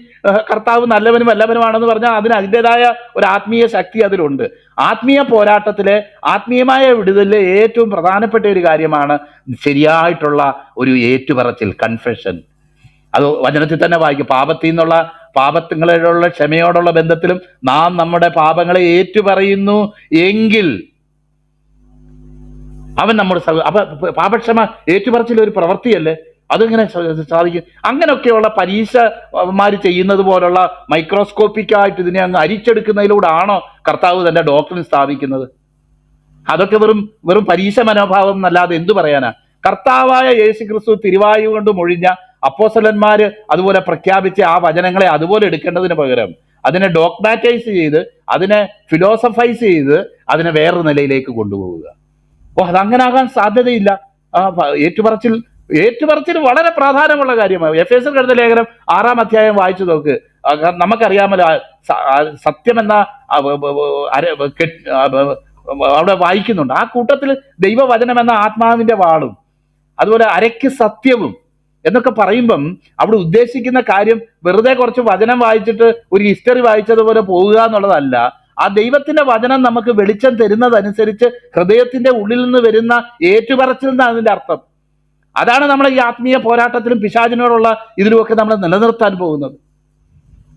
കർത്താവ് നല്ലവനും വല്ലഭനുമാണെന്ന് പറഞ്ഞാൽ അതിൻ്റെതായ ഒരു ആത്മീയ ശക്തി അതിലുണ്ട്. ആത്മീയ പോരാട്ടത്തിലെ ആത്മീയമായ വിടുതലിലെ ഏറ്റവും പ്രധാനപ്പെട്ട ഒരു കാര്യമാണ് ശരിയായിട്ടുള്ള ഒരു ഏറ്റുപറച്ചിൽ, കൺഫെഷൻ. അത് വചനത്തിൽ തന്നെ വായിക്കും. പാപത്തിനുള്ള ക്ഷമയോടുള്ള ബന്ധത്തിലും നാം നമ്മുടെ പാപങ്ങളെ ഏറ്റുപറയുന്നു എങ്കിൽ അവൻ നമ്മുടെ പാപക്ഷമ ഏറ്റുപറച്ചിൽ ഒരു പ്രവൃത്തിയല്ലേ? അതിങ്ങനെ സാധിക്കും. അങ്ങനെയൊക്കെയുള്ള പരീക്ഷമാർ ചെയ്യുന്നത് പോലുള്ള മൈക്രോസ്കോപ്പിക്കായിട്ട് ഇതിനെ അങ്ങ് അരിച്ചെടുക്കുന്നതിലൂടെയാണോ കർത്താവ് തന്റെ ഡോക്ടറിൻ സ്ഥാപിക്കുന്നത്? അതൊക്കെ വെറും പരീക്ഷ മനോഭാവം എന്നല്ലാതെ എന്തു പറയാനാ? കർത്താവായ യേശു ക്രിസ്തു തിരുവായു കൊണ്ട് മൊഴിഞ്ഞ അപ്പോസ്തലന്മാര് അതുപോലെ പ്രഖ്യാപിച്ച ആ വചനങ്ങളെ അതുപോലെ എടുക്കേണ്ടതിന് പകരം അതിനെ ഡോഗ്മാറ്റൈസ് ചെയ്ത്, അതിനെ ഫിലോസഫൈസ് ചെയ്ത്, അതിനെ വേറൊരു നിലയിലേക്ക് കൊണ്ടുപോവുക. അതങ്ങനാകാൻ സാധ്യതയില്ല. ഏറ്റുപറച്ചിൽ വളരെ പ്രാധാന്യമുള്ള കാര്യമാണ്. എഫേസ്യർ എഴുതിയ ലേഖനം 6-ാം അധ്യായം വായിച്ചു നോക്ക്. നമുക്കറിയാമല്ലോ, സത്യമെന്ന അവിടെ വായിക്കുന്നുണ്ട്. ആ കൂട്ടത്തിൽ ദൈവവചനം എന്ന ആത്മാവിന്റെ വാളും അതുപോലെ അരയ്ക്ക് സത്യവും എന്നൊക്കെ പറയുമ്പം അവിടെ ഉദ്ദേശിക്കുന്ന കാര്യം വെറുതെ കുറച്ച് വചനം വായിച്ചിട്ട് ഒരു ഹിസ്റ്ററി വായിച്ചതുപോലെ പോവുക എന്നുള്ളതല്ല. ആ ദൈവത്തിന്റെ വചനം നമുക്ക് വെളിച്ചം തരുന്നതനുസരിച്ച് ഹൃദയത്തിന്റെ ഉള്ളിൽ നിന്ന് വരുന്ന ഏറ്റുപറച്ചിൽ എന്നാണ് അതിന്റെ അർത്ഥം. അതാണ് നമ്മൾ ഈ ആത്മീയ പോരാട്ടത്തിലും പിശാചിനോടുള്ള ഇതിലുമൊക്കെ നമ്മൾ നിലനിർത്താൻ പോകുന്നത്.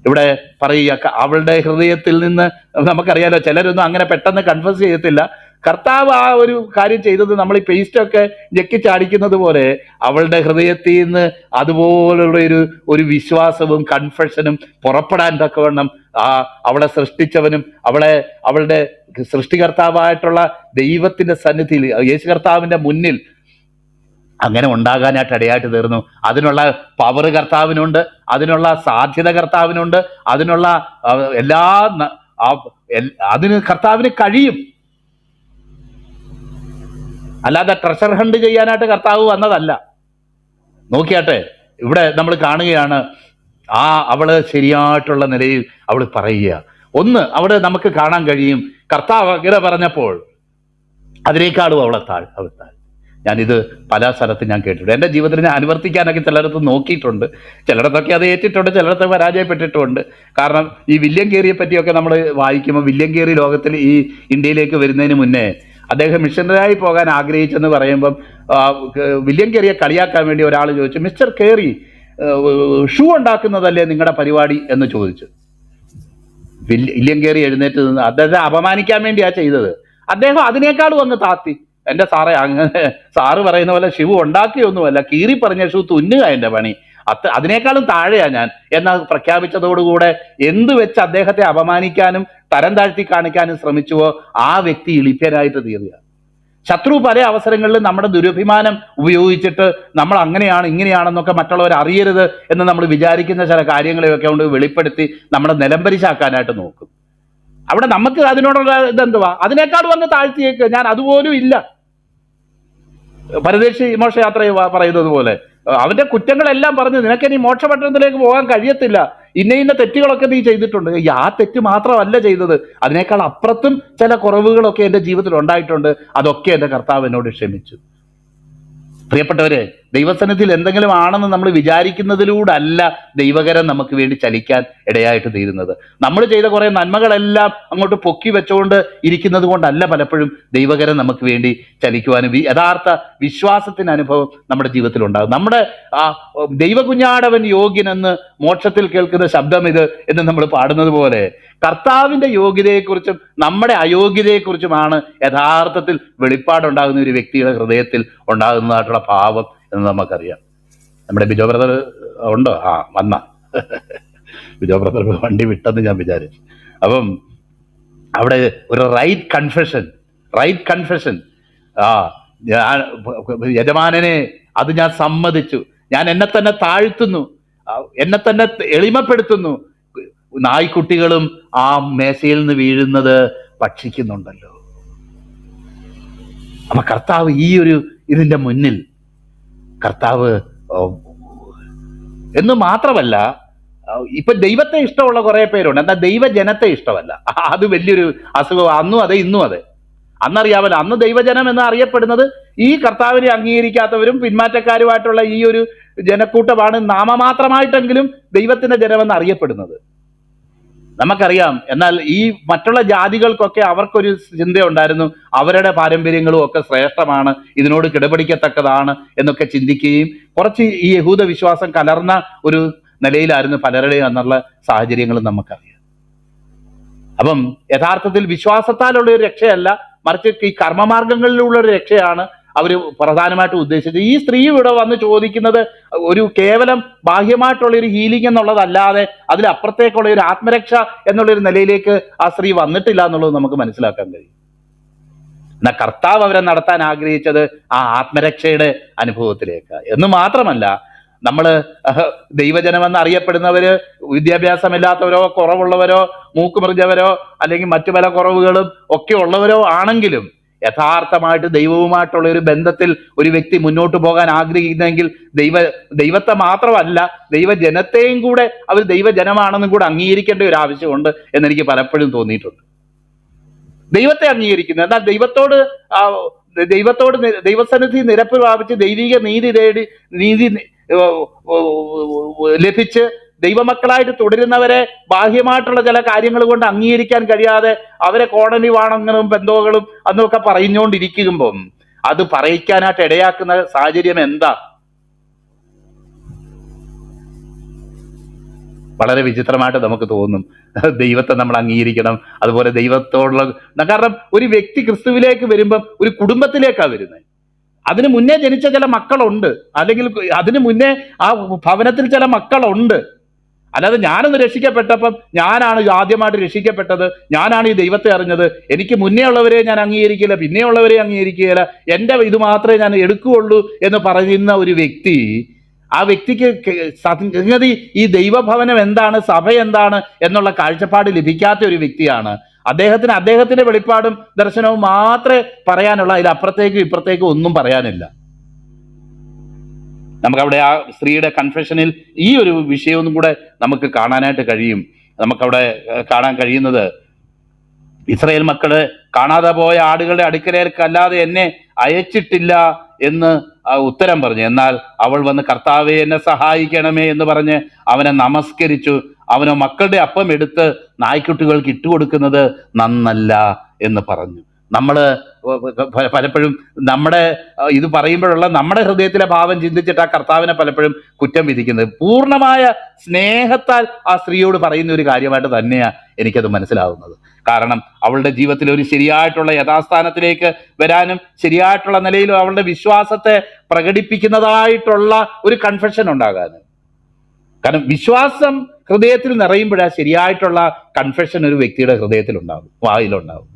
ഇവിടെ പറയുക, അവളുടെ ഹൃദയത്തിൽ നിന്ന്, നമുക്കറിയാലോ ചിലരൊന്നും അങ്ങനെ പെട്ടെന്ന് കൺഫസ് ചെയ്യത്തില്ല. കർത്താവ് ആ ഒരു കാര്യം ചെയ്തത് നമ്മൾ ഈ പേസ്റ്റൊക്കെ ഞെക്കിച്ചാടിക്കുന്നത് പോലെ അവളുടെ ഹൃദയത്തിൽ നിന്ന് അതുപോലുള്ള ഒരു വിശ്വാസവും കൺഫെഷനും പുറപ്പെടാൻ തക്കവണ്ണം അവളെ സൃഷ്ടിച്ചവനും അവളുടെ സൃഷ്ടികർത്താവായിട്ടുള്ള ദൈവത്തിന്റെ സന്നിധിയിൽ, യേശു കർത്താവിന്റെ മുന്നിൽ അങ്ങനെ ഉണ്ടാകാനായിട്ട് ഇടയായിട്ട് തീർന്നു. അതിനുള്ള പവർ കർത്താവിനുണ്ട്, അതിനുള്ള സാധ്യത കർത്താവിനുണ്ട്, അതിനുള്ള അതിന് കർത്താവിന് കഴിയും. അല്ലാതെ ട്രഷർ ഹണ്ട് ചെയ്യാനായിട്ട് കർത്താവ് വന്നതല്ല. നോക്കിയാട്ടെ, ഇവിടെ നമ്മൾ കാണുകയാണ് അവള് ശരിയായിട്ടുള്ള നിലയിൽ അവൾ പറയുക. ഒന്ന്, അവിടെ നമുക്ക് കാണാൻ കഴിയും, കർത്താവ് അങ്ങനെ പറഞ്ഞപ്പോൾ അതിനേക്കാളും അവൾ താഴ്. ഞാനിത് പല സ്ഥലത്തും ഞാൻ കേട്ടിട്ടുണ്ട്. എൻ്റെ ജീവിതത്തിൽ ഞാൻ അനുവർത്തിക്കാനൊക്കെ ചിലയിടത്ത് നോക്കിയിട്ടുണ്ട്, ചിലയിടത്തൊക്കെ അത് ഏറ്റിട്ടുണ്ട്, ചിലയിടത്ത് പരാജയപ്പെട്ടിട്ടുണ്ട്. കാരണം ഈ വില്യം കേറിയെ പറ്റിയൊക്കെ നമ്മൾ വായിക്കുമ്പോൾ, വില്യം കേറി ലോകത്തിൽ ഈ ഇന്ത്യയിലേക്ക് വരുന്നതിന് മുന്നേ അദ്ദേഹം മിഷണറിയായി പോകാൻ ആഗ്രഹിച്ചെന്ന് പറയുമ്പം വില്യം കേറിയെ കളിയാക്കാൻ വേണ്ടി ഒരാൾ ചോദിച്ചു, മിസ്റ്റർ കേറി, ഷൂ ഉണ്ടാക്കുന്നതല്ലേ നിങ്ങളുടെ പരിപാടി എന്ന് ചോദിച്ചു. വില്യം കേറി എഴുന്നേറ്റ് നിന്ന് അദ്ദേഹത്തെ അപമാനിക്കാൻ വേണ്ടിയാ ചെയ്തത്. അദ്ദേഹം അതിനേക്കാളും അങ്ങ് താത്തി, എൻ്റെ സാറേ, അങ്ങനെ സാറ് പറയുന്ന പോലെ ഷൂ ഉണ്ടാക്കിയൊന്നുമല്ല, കീറി പറഞ്ഞ ഷൂ തുന്നുക എൻ്റെ പണി, അതിനേക്കാളും താഴെയാ ഞാൻ എന്ന് പ്രഖ്യാപിച്ചതോടുകൂടെ എന്ത് വെച്ച് അദ്ദേഹത്തെ അപമാനിക്കാനും തരം താഴ്ത്തി കാണിക്കാനും ശ്രമിച്ചുവോ ആ വ്യക്തി ഇളിപ്യനായിട്ട് തീരുക. ശത്രു പല അവസരങ്ങളിലും നമ്മുടെ ദുരഭിമാനം ഉപയോഗിച്ചിട്ട് നമ്മൾ അങ്ങനെയാണ് ഇങ്ങനെയാണെന്നൊക്കെ മറ്റുള്ളവർ അറിയരുത് എന്ന് നമ്മൾ വിചാരിക്കുന്ന ചില കാര്യങ്ങളെയൊക്കെ കൊണ്ട് വെളിപ്പെടുത്തി നമ്മുടെ നിലംപരിശാക്കാനായിട്ട് നോക്കും. അവിടെ നമുക്ക് അതിനോടുള്ള ഇതെന്തുവാ? അതിനേക്കാൾ വന്ന് താഴ്ത്തിയേക്ക്, ഞാൻ അതുപോലും ഇല്ല. പരദേശി മോക്ഷയാത്ര പറയുന്നത് പോലെ അവന്റെ കുറ്റങ്ങളെല്ലാം പറഞ്ഞ് നിനക്ക് നീ മോക്ഷപട്ടണത്തിലേക്ക് പോകാൻ കഴിയത്തില്ല, ഇന്ന തെറ്റുകളൊക്കെ നീ ചെയ്തിട്ടുണ്ട്. ആ തെറ്റ് മാത്രമല്ല ചെയ്തത്, അതിനേക്കാൾ അപ്പുറത്തും ചില കുറവുകളൊക്കെ എൻ്റെ ജീവിതത്തിൽ ഉണ്ടായിട്ടുണ്ട്. അതൊക്കെ എൻ്റെ കർത്താവ് എന്നോട് ക്ഷമിച്ചു. പ്രിയപ്പെട്ടവരെ, ദൈവസന്നിധിയിൽ എന്തെങ്കിലും ആണെന്ന് നമ്മൾ വിചാരിക്കുന്നതിലൂടെ അല്ല ദൈവകരം നമുക്ക് വേണ്ടി ചലിക്കാൻ ഇടയായിട്ട് തീരുന്നത്. നമ്മൾ ചെയ്ത കുറെ നന്മകളെല്ലാം അങ്ങോട്ട് പൊക്കി വെച്ചുകൊണ്ട് ഇരിക്കുന്നത് കൊണ്ടല്ല പലപ്പോഴും ദൈവകരം നമുക്ക് വേണ്ടി ചലിക്കുവാനും യഥാർത്ഥ വിശ്വാസത്തിന് അനുഭവം നമ്മുടെ ജീവിതത്തിൽ ഉണ്ടാകും. നമ്മുടെ ദൈവകുഞ്ഞാടവൻ യോഗ്യനെന്ന് മോക്ഷത്തിൽ കേൾക്കുന്ന ശബ്ദം ഇത് എന്ന് നമ്മൾ പാടുന്നത് പോലെ കർത്താവിന്റെ യോഗ്യതയെക്കുറിച്ചും നമ്മുടെ അയോഗ്യതയെക്കുറിച്ചുമാണ് യഥാർത്ഥത്തിൽ വെളിപ്പാടുണ്ടാകുന്ന ഒരു വ്യക്തിയുടെ ഹൃദയത്തിൽ ഉണ്ടാകുന്നതായിട്ടുള്ള ഭാവം എന്ന് നമുക്കറിയാം. നമ്മുടെ ബിജോ ബ്രദർ ഉണ്ടോ? വന്ന ബിജോ ബ്രദർ വണ്ടി വിട്ടെന്ന് ഞാൻ വിചാരിച്ചു. അപ്പം അവിടെ ഒരു റൈറ്റ് കൺഫെഷൻ ഞാൻ യജമാനനെ അത് ഞാൻ സമ്മതിച്ചു, ഞാൻ എന്നെ തന്നെ താഴ്ത്തുന്നു, എന്നെ തന്നെ എളിമപ്പെടുത്തുന്നു. നായ്ക്കുട്ടികളും ആ മേശയിൽ നിന്ന് വീഴുന്നത് ഭക്ഷിക്കുന്നുണ്ടല്ലോ. അപ്പൊ കർത്താവ് ഈ ഒരു ഇതിന്റെ മുന്നിൽ കർത്താവ് എന്ന് മാത്രമല്ല, ഇപ്പൊ ദൈവത്തെ ഇഷ്ടമുള്ള കുറെ പേരുണ്ട്, എന്നാൽ ദൈവജനത്തെ ഇഷ്ടമല്ല. അത് വലിയൊരു അസുഖം. അന്നും അതെ ഇന്നും അതെ. അന്നറിയാമല്ലോ, അന്ന് ദൈവജനം എന്ന് അറിയപ്പെടുന്നത് ഈ കർത്താവിനെ അംഗീകരിക്കാത്തവരും പിന്മാറ്റക്കാരുമായിട്ടുള്ള ഈ ഒരു ജനക്കൂട്ടമാണ് നാമമാത്രമായിട്ടെങ്കിലും ദൈവത്തിന്റെ ജനമെന്ന് അറിയപ്പെടുന്നത്. നമുക്കറിയാം. എന്നാൽ ഈ മറ്റുള്ള ജാതികൾക്കൊക്കെ അവർക്കൊരു ചിന്തയുണ്ടായിരുന്നു, അവരുടെ പാരമ്പര്യങ്ങളും ഒക്കെ ശ്രേഷ്ഠമാണ്, ഇതിനോട് കിടപിടിക്കത്തക്കതാണ് എന്നൊക്കെ ചിന്തിക്കുകയും കുറച്ച് ഈ യഹൂദ വിശ്വാസം കലർന്ന ഒരു നിലയിലായിരുന്നു പലരുടെയും എന്നുള്ള സാഹചര്യങ്ങളും നമുക്കറിയാം. അപ്പം യഥാർത്ഥത്തിൽ വിശ്വാസത്താലുള്ള ഒരു രക്ഷയല്ല, മറിച്ച് ഈ കർമ്മമാർഗങ്ങളിലുള്ള ഒരു രക്ഷയാണ് അവർ പ്രധാനമായിട്ടും ഉദ്ദേശിച്ചത്. ഈ സ്ത്രീ ഇവിടെ വന്ന് ചോദിക്കുന്നത് ഒരു കേവലം ബാഹ്യമായിട്ടുള്ള ഒരു ഹീലിംഗ് എന്നുള്ളതല്ലാതെ അതിലപ്പുറത്തേക്കുള്ള ഒരു ആത്മരക്ഷ എന്നുള്ളൊരു നിലയിലേക്ക് ആ സ്ത്രീ വന്നിട്ടില്ല എന്നുള്ളത് നമുക്ക് മനസ്സിലാക്കാൻ കഴിയും. എന്നാൽ കർത്താവ് അവരെ നടത്താൻ ആഗ്രഹിച്ചത് ആ ആത്മരക്ഷയുടെ അനുഭവത്തിലേക്ക് എന്ന് മാത്രമല്ല, നമ്മള് ദൈവജനമെന്ന് അറിയപ്പെടുന്നവര് വിദ്യാഭ്യാസമില്ലാത്തവരോ കുറവുള്ളവരോ മൂക്കുമുറിഞ്ഞവരോ അല്ലെങ്കിൽ മറ്റു പല കുറവുകളും ഒക്കെ ഉള്ളവരോ ആണെങ്കിലും യഥാർത്ഥമായിട്ട് ദൈവവുമായിട്ടുള്ള ഒരു ബന്ധത്തിൽ ഒരു വ്യക്തി മുന്നോട്ട് പോകാൻ ആഗ്രഹിക്കുന്നെങ്കിൽ ദൈവത്തെ മാത്രമല്ല ദൈവജനത്തെയും കൂടെ അവർ ദൈവജനമാണെന്നും കൂടെ അംഗീകരിക്കേണ്ട ഒരു ആവശ്യമുണ്ട് എന്നെനിക്ക് പലപ്പോഴും തോന്നിയിട്ടുണ്ട്. ദൈവത്തെ അംഗീകരിക്കുന്നു, എന്നാൽ ദൈവത്തോട് ദൈവസന്നിധി നിരപ്പ് പ്രാപിച്ച് ദൈവിക നീതി ലഭിച്ച് ദൈവമക്കളായിട്ട് തുടരുന്നവരെ ബാഹ്യമായിട്ടുള്ള ചില കാര്യങ്ങൾ കൊണ്ട് അംഗീകരിക്കാൻ കഴിയാതെ അവരെ കോടതി വാണങ്ങളും ബന്ധങ്ങളും അന്നൊക്കെ പറഞ്ഞുകൊണ്ടിരിക്കുമ്പം അത് പറയിക്കാനായിട്ട് ഇടയാക്കുന്ന സാഹചര്യം എന്താ? വളരെ വിചിത്രമായിട്ട് നമുക്ക് തോന്നും. ദൈവത്തെ നമ്മൾ അംഗീകരിക്കണം, അതുപോലെ ദൈവത്തോടുള്ള, കാരണം ഒരു വ്യക്തി ക്രിസ്തുവിലേക്ക് വരുമ്പം ഒരു കുടുംബത്തിലേക്കാണ് വരുന്നത്. അതിന് മുന്നേ ജനിച്ച ചില മക്കളുണ്ട്, അല്ലെങ്കിൽ അതിന് മുന്നേ ആ ഭവനത്തിൽ ചില മക്കളുണ്ട്. അല്ലാതെ ഞാനൊന്ന് രക്ഷിക്കപ്പെട്ടപ്പം ഞാനാണ് ആദ്യമായിട്ട് രക്ഷിക്കപ്പെട്ടത്, ഞാനാണ് ഈ ദൈവത്തെ അറിഞ്ഞത്, എനിക്ക് മുന്നേ ഉള്ളവരെ ഞാൻ അംഗീകരിക്കില്ല, പിന്നെ ഉള്ളവരെ അംഗീകരിക്കുകയില്ല, എൻ്റെ ഇത് മാത്രമേ ഞാൻ എടുക്കുകയുള്ളൂ എന്ന് പറയുന്ന ഒരു വ്യക്തി, ആ വ്യക്തിക്ക് സംഗതി ഈ ദൈവഭവനം എന്താണ്, സഭ എന്താണ് എന്നുള്ള കാഴ്ചപ്പാട് ലഭിക്കാത്ത ഒരു വ്യക്തിയാണ്. അദ്ദേഹത്തിന്റെ വെളിപ്പാടും ദർശനവും മാത്രമേ പറയാനുള്ള, അതിലപ്പുറത്തേക്കും ഇപ്പുറത്തേക്കും ഒന്നും പറയാനില്ല. നമുക്കവിടെ ആ സ്ത്രീയുടെ കൺഫെഷനിൽ ഈ ഒരു വിഷയവും കൂടെ നമുക്ക് കാണാനായിട്ട് കഴിയും. നമുക്കവിടെ കാണാൻ കഴിയുന്നത്, ഇസ്രായേൽ മക്കള് കാണാതെ പോയ ആടുകളുടെ അടുക്കലേക്കല്ലാതെ എന്നെ അയച്ചിട്ടില്ല എന്ന് ഉത്തരം പറഞ്ഞു. എന്നാൽ അവൾ വന്ന് കർത്താവേ എന്നെ സഹായിക്കണമേ എന്ന് പറഞ്ഞ് അവനെ നമസ്കരിച്ചു. അവനോ മക്കളുടെ അപ്പം എടുത്ത് നായ്ക്കുട്ടികൾക്ക് ഇട്ടുകൊടുക്കുന്നത് നന്നല്ല എന്ന് പറഞ്ഞു. നമ്മൾ പലപ്പോഴും നമ്മുടെ ഇത് പറയുമ്പോഴുള്ള നമ്മുടെ ഹൃദയത്തിലെ ഭാവം ചിന്തിച്ചിട്ട് ആ കർത്താവിനെ പലപ്പോഴും കുറ്റം വിധിക്കുന്നത്. പൂർണ്ണമായ സ്നേഹത്താൽ ആ സ്ത്രീയോട് പറയുന്ന ഒരു കാര്യമായിട്ട് തന്നെയാണ് എനിക്കത് മനസ്സിലാവുന്നത്. കാരണം അവളുടെ ജീവിതത്തിൽ ഒരു ശരിയായിട്ടുള്ള യഥാസ്ഥാനത്തിലേക്ക് വരാനും ശരിയായിട്ടുള്ള നിലയിലും അവളുടെ വിശ്വാസത്തെ പ്രകടിപ്പിക്കുന്നതായിട്ടുള്ള ഒരു കൺഫെഷൻ ഉണ്ടാകാനും. കാരണം വിശ്വാസം ഹൃദയത്തിൽ നിറയുമ്പോഴാണ് ശരിയായിട്ടുള്ള കൺഫെഷൻ ഒരു വ്യക്തിയുടെ ഹൃദയത്തിൽ ഉണ്ടാകും, വായിലുണ്ടാകും.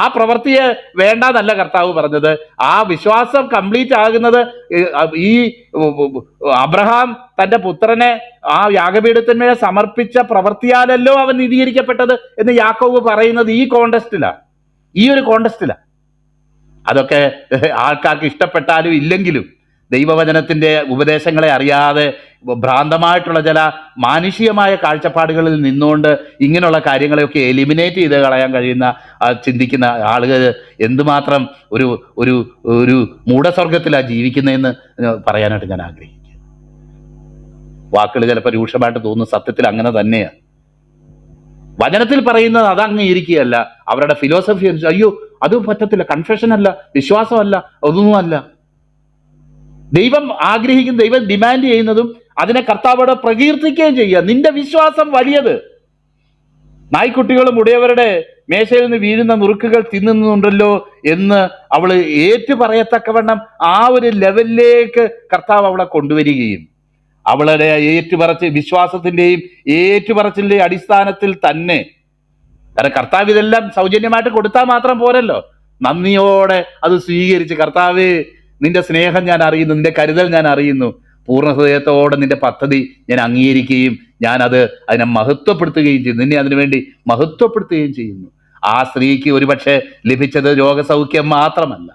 ആ പ്രവൃത്തിയെ വേണ്ടാന്നല്ല കർത്താവ് പറഞ്ഞത്. ആ വിശ്വാസം കംപ്ലീറ്റ് ആകുന്നത് ഈ അബ്രഹാം തന്റെ പുത്രനെ ആ യാഗപീഠത്തിന്മേൽ സമർപ്പിച്ച പ്രവൃത്തിയാലല്ലോ അവൻ നീതീകരിക്കപ്പെട്ടത് എന്ന് യാക്കോബ് പറയുന്നത് ഈ കോണ്ടസ്റ്റിലാണ്, ഈ ഒരു കോണ്ടസ്റ്റിലാണ്. അതൊക്കെ ആൾക്കാർക്ക് ഇഷ്ടപ്പെട്ടാലും ഇല്ലെങ്കിലും ദൈവവചനത്തിന്റെ ഉപദേശങ്ങളെ അറിയാതെ ഭ്രാന്തമായിട്ടുള്ള ചില മാനുഷികമായ കാഴ്ചപ്പാടുകളിൽ നിന്നുകൊണ്ട് ഇങ്ങനെയുള്ള കാര്യങ്ങളെയൊക്കെ എലിമിനേറ്റ് ചെയ്ത് കളയാൻ കഴിയുന്ന ചിന്തിക്കുന്ന ആളുകൾ എന്തുമാത്രം ഒരു ഒരു ഒരു മൂഢസ്വർഗത്തിലാണ് ജീവിക്കുന്നതെന്ന് പറയാനായിട്ട് ഞാൻ ആഗ്രഹിക്കുക. വാക്കുകൾ ചിലപ്പോൾ രൂക്ഷമായിട്ട് തോന്നുന്നു, സത്യത്തിൽ അങ്ങനെ തന്നെയാണ്. വചനത്തിൽ പറയുന്നത് അത് അംഗീകരിക്കുകയല്ല, അവരുടെ ഫിലോസഫി അനുസരിച്ച് അയ്യോ അത് പറ്റത്തില്ല, കൺഫെഷൻ അല്ല, വിശ്വാസമല്ല, ഒന്നുമല്ല. ദൈവം ആഗ്രഹിക്കുന്ന, ദൈവം ഡിമാൻഡ് ചെയ്യുന്നതും അതിനെ കർത്താവോട് പ്രകീർത്തിക്കുകയും ചെയ്യുക. നിന്റെ വിശ്വാസം വലിയത്. നായ്ക്കുട്ടികളും ഉടയവരുടെ മേശയിൽ നിന്ന് വീഴുന്ന നുറുക്കുകൾ തിന്നുന്നുണ്ടല്ലോ എന്ന് അവള് ഏറ്റു പറയത്തക്കവണ്ണം ആ ഒരു ലെവലിലേക്ക് കർത്താവ് അവളെ കൊണ്ടുവരികയും അവളുടെ വിശ്വാസത്തിന്റെയും ഏറ്റുപറച്ചിന്റെയും അടിസ്ഥാനത്തിൽ തന്നെ, കാരണം കർത്താവ് ഇതെല്ലാം സൗജന്യമായിട്ട് കൊടുത്താൽ മാത്രം പോരല്ലോ, നന്ദിയോടെ അത് സ്വീകരിച്ച് കർത്താവേ നിന്റെ സ്നേഹം ഞാൻ അറിയുന്നു, നിന്റെ കരുതൽ ഞാൻ അറിയുന്നു, പൂർണ്ണ ഹൃദയത്തോടെ നിന്റെ പദ്ധതി ഞാൻ അംഗീകരിക്കുകയും അതിനെ മഹത്വപ്പെടുത്തുകയും ചെയ്യുന്നു, നിന്നെ അതിനുവേണ്ടി മഹത്വപ്പെടുത്തുകയും ചെയ്യുന്നു. ആ സ്ത്രീക്ക് ഒരുപക്ഷെ ലഭിച്ചത് രോഗസൗഖ്യം മാത്രമല്ല,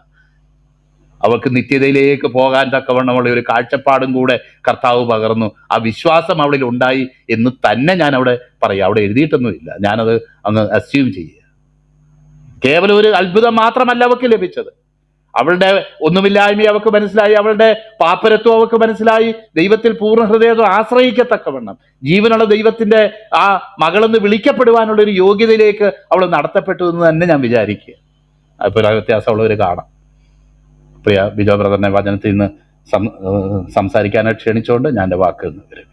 അവൾക്ക് നിത്യതയിലേക്ക് പോകാൻ തക്കവണ്ണമുള്ള ഒരു കാഴ്ചപ്പാടും കൂടെ കർത്താവ് പകർന്നു. ആ വിശ്വാസം അവളിൽ ഉണ്ടായി എന്ന് തന്നെ ഞാൻ അവിടെ പറയാം. അവിടെ എഴുതിയിട്ടൊന്നുമില്ല, ഞാനത് അങ്ങ് അസ്യൂം ചെയ്യുക. കേവലം ഒരു അത്ഭുതം മാത്രമല്ല അവൾക്ക് ലഭിച്ചത്. അവളുടെ ഒന്നുമില്ലായ്മ അവൾക്ക് മനസ്സിലായി, അവളുടെ പാപ്പരത്വം അവൾക്ക് മനസ്സിലായി, ദൈവത്തിൽ പൂർണ്ണ ഹൃദയത്തെ ആശ്രയിക്കത്തക്കവണ്ണം ജീവനുള്ള ദൈവത്തിന്റെ ആ മകളെന്ന് വിളിക്കപ്പെടുവാനുള്ള ഒരു യോഗ്യതയിലേക്ക് അവൾ നടത്തപ്പെട്ടു എന്ന് തന്നെ ഞാൻ വിചാരിക്കുക. അപ്പോൾ ആ വ്യത്യാസമുള്ളവർ കാണാം. പ്രിയ ബിജോ ബ്രദറിനെ വചനത്തിൽ നിന്ന് സംസാരിക്കാനായിട്ട് ക്ഷണിച്ചുകൊണ്ട് ഞാൻ എൻ്റെ വാക്കുകൾ വിരമിക്കും.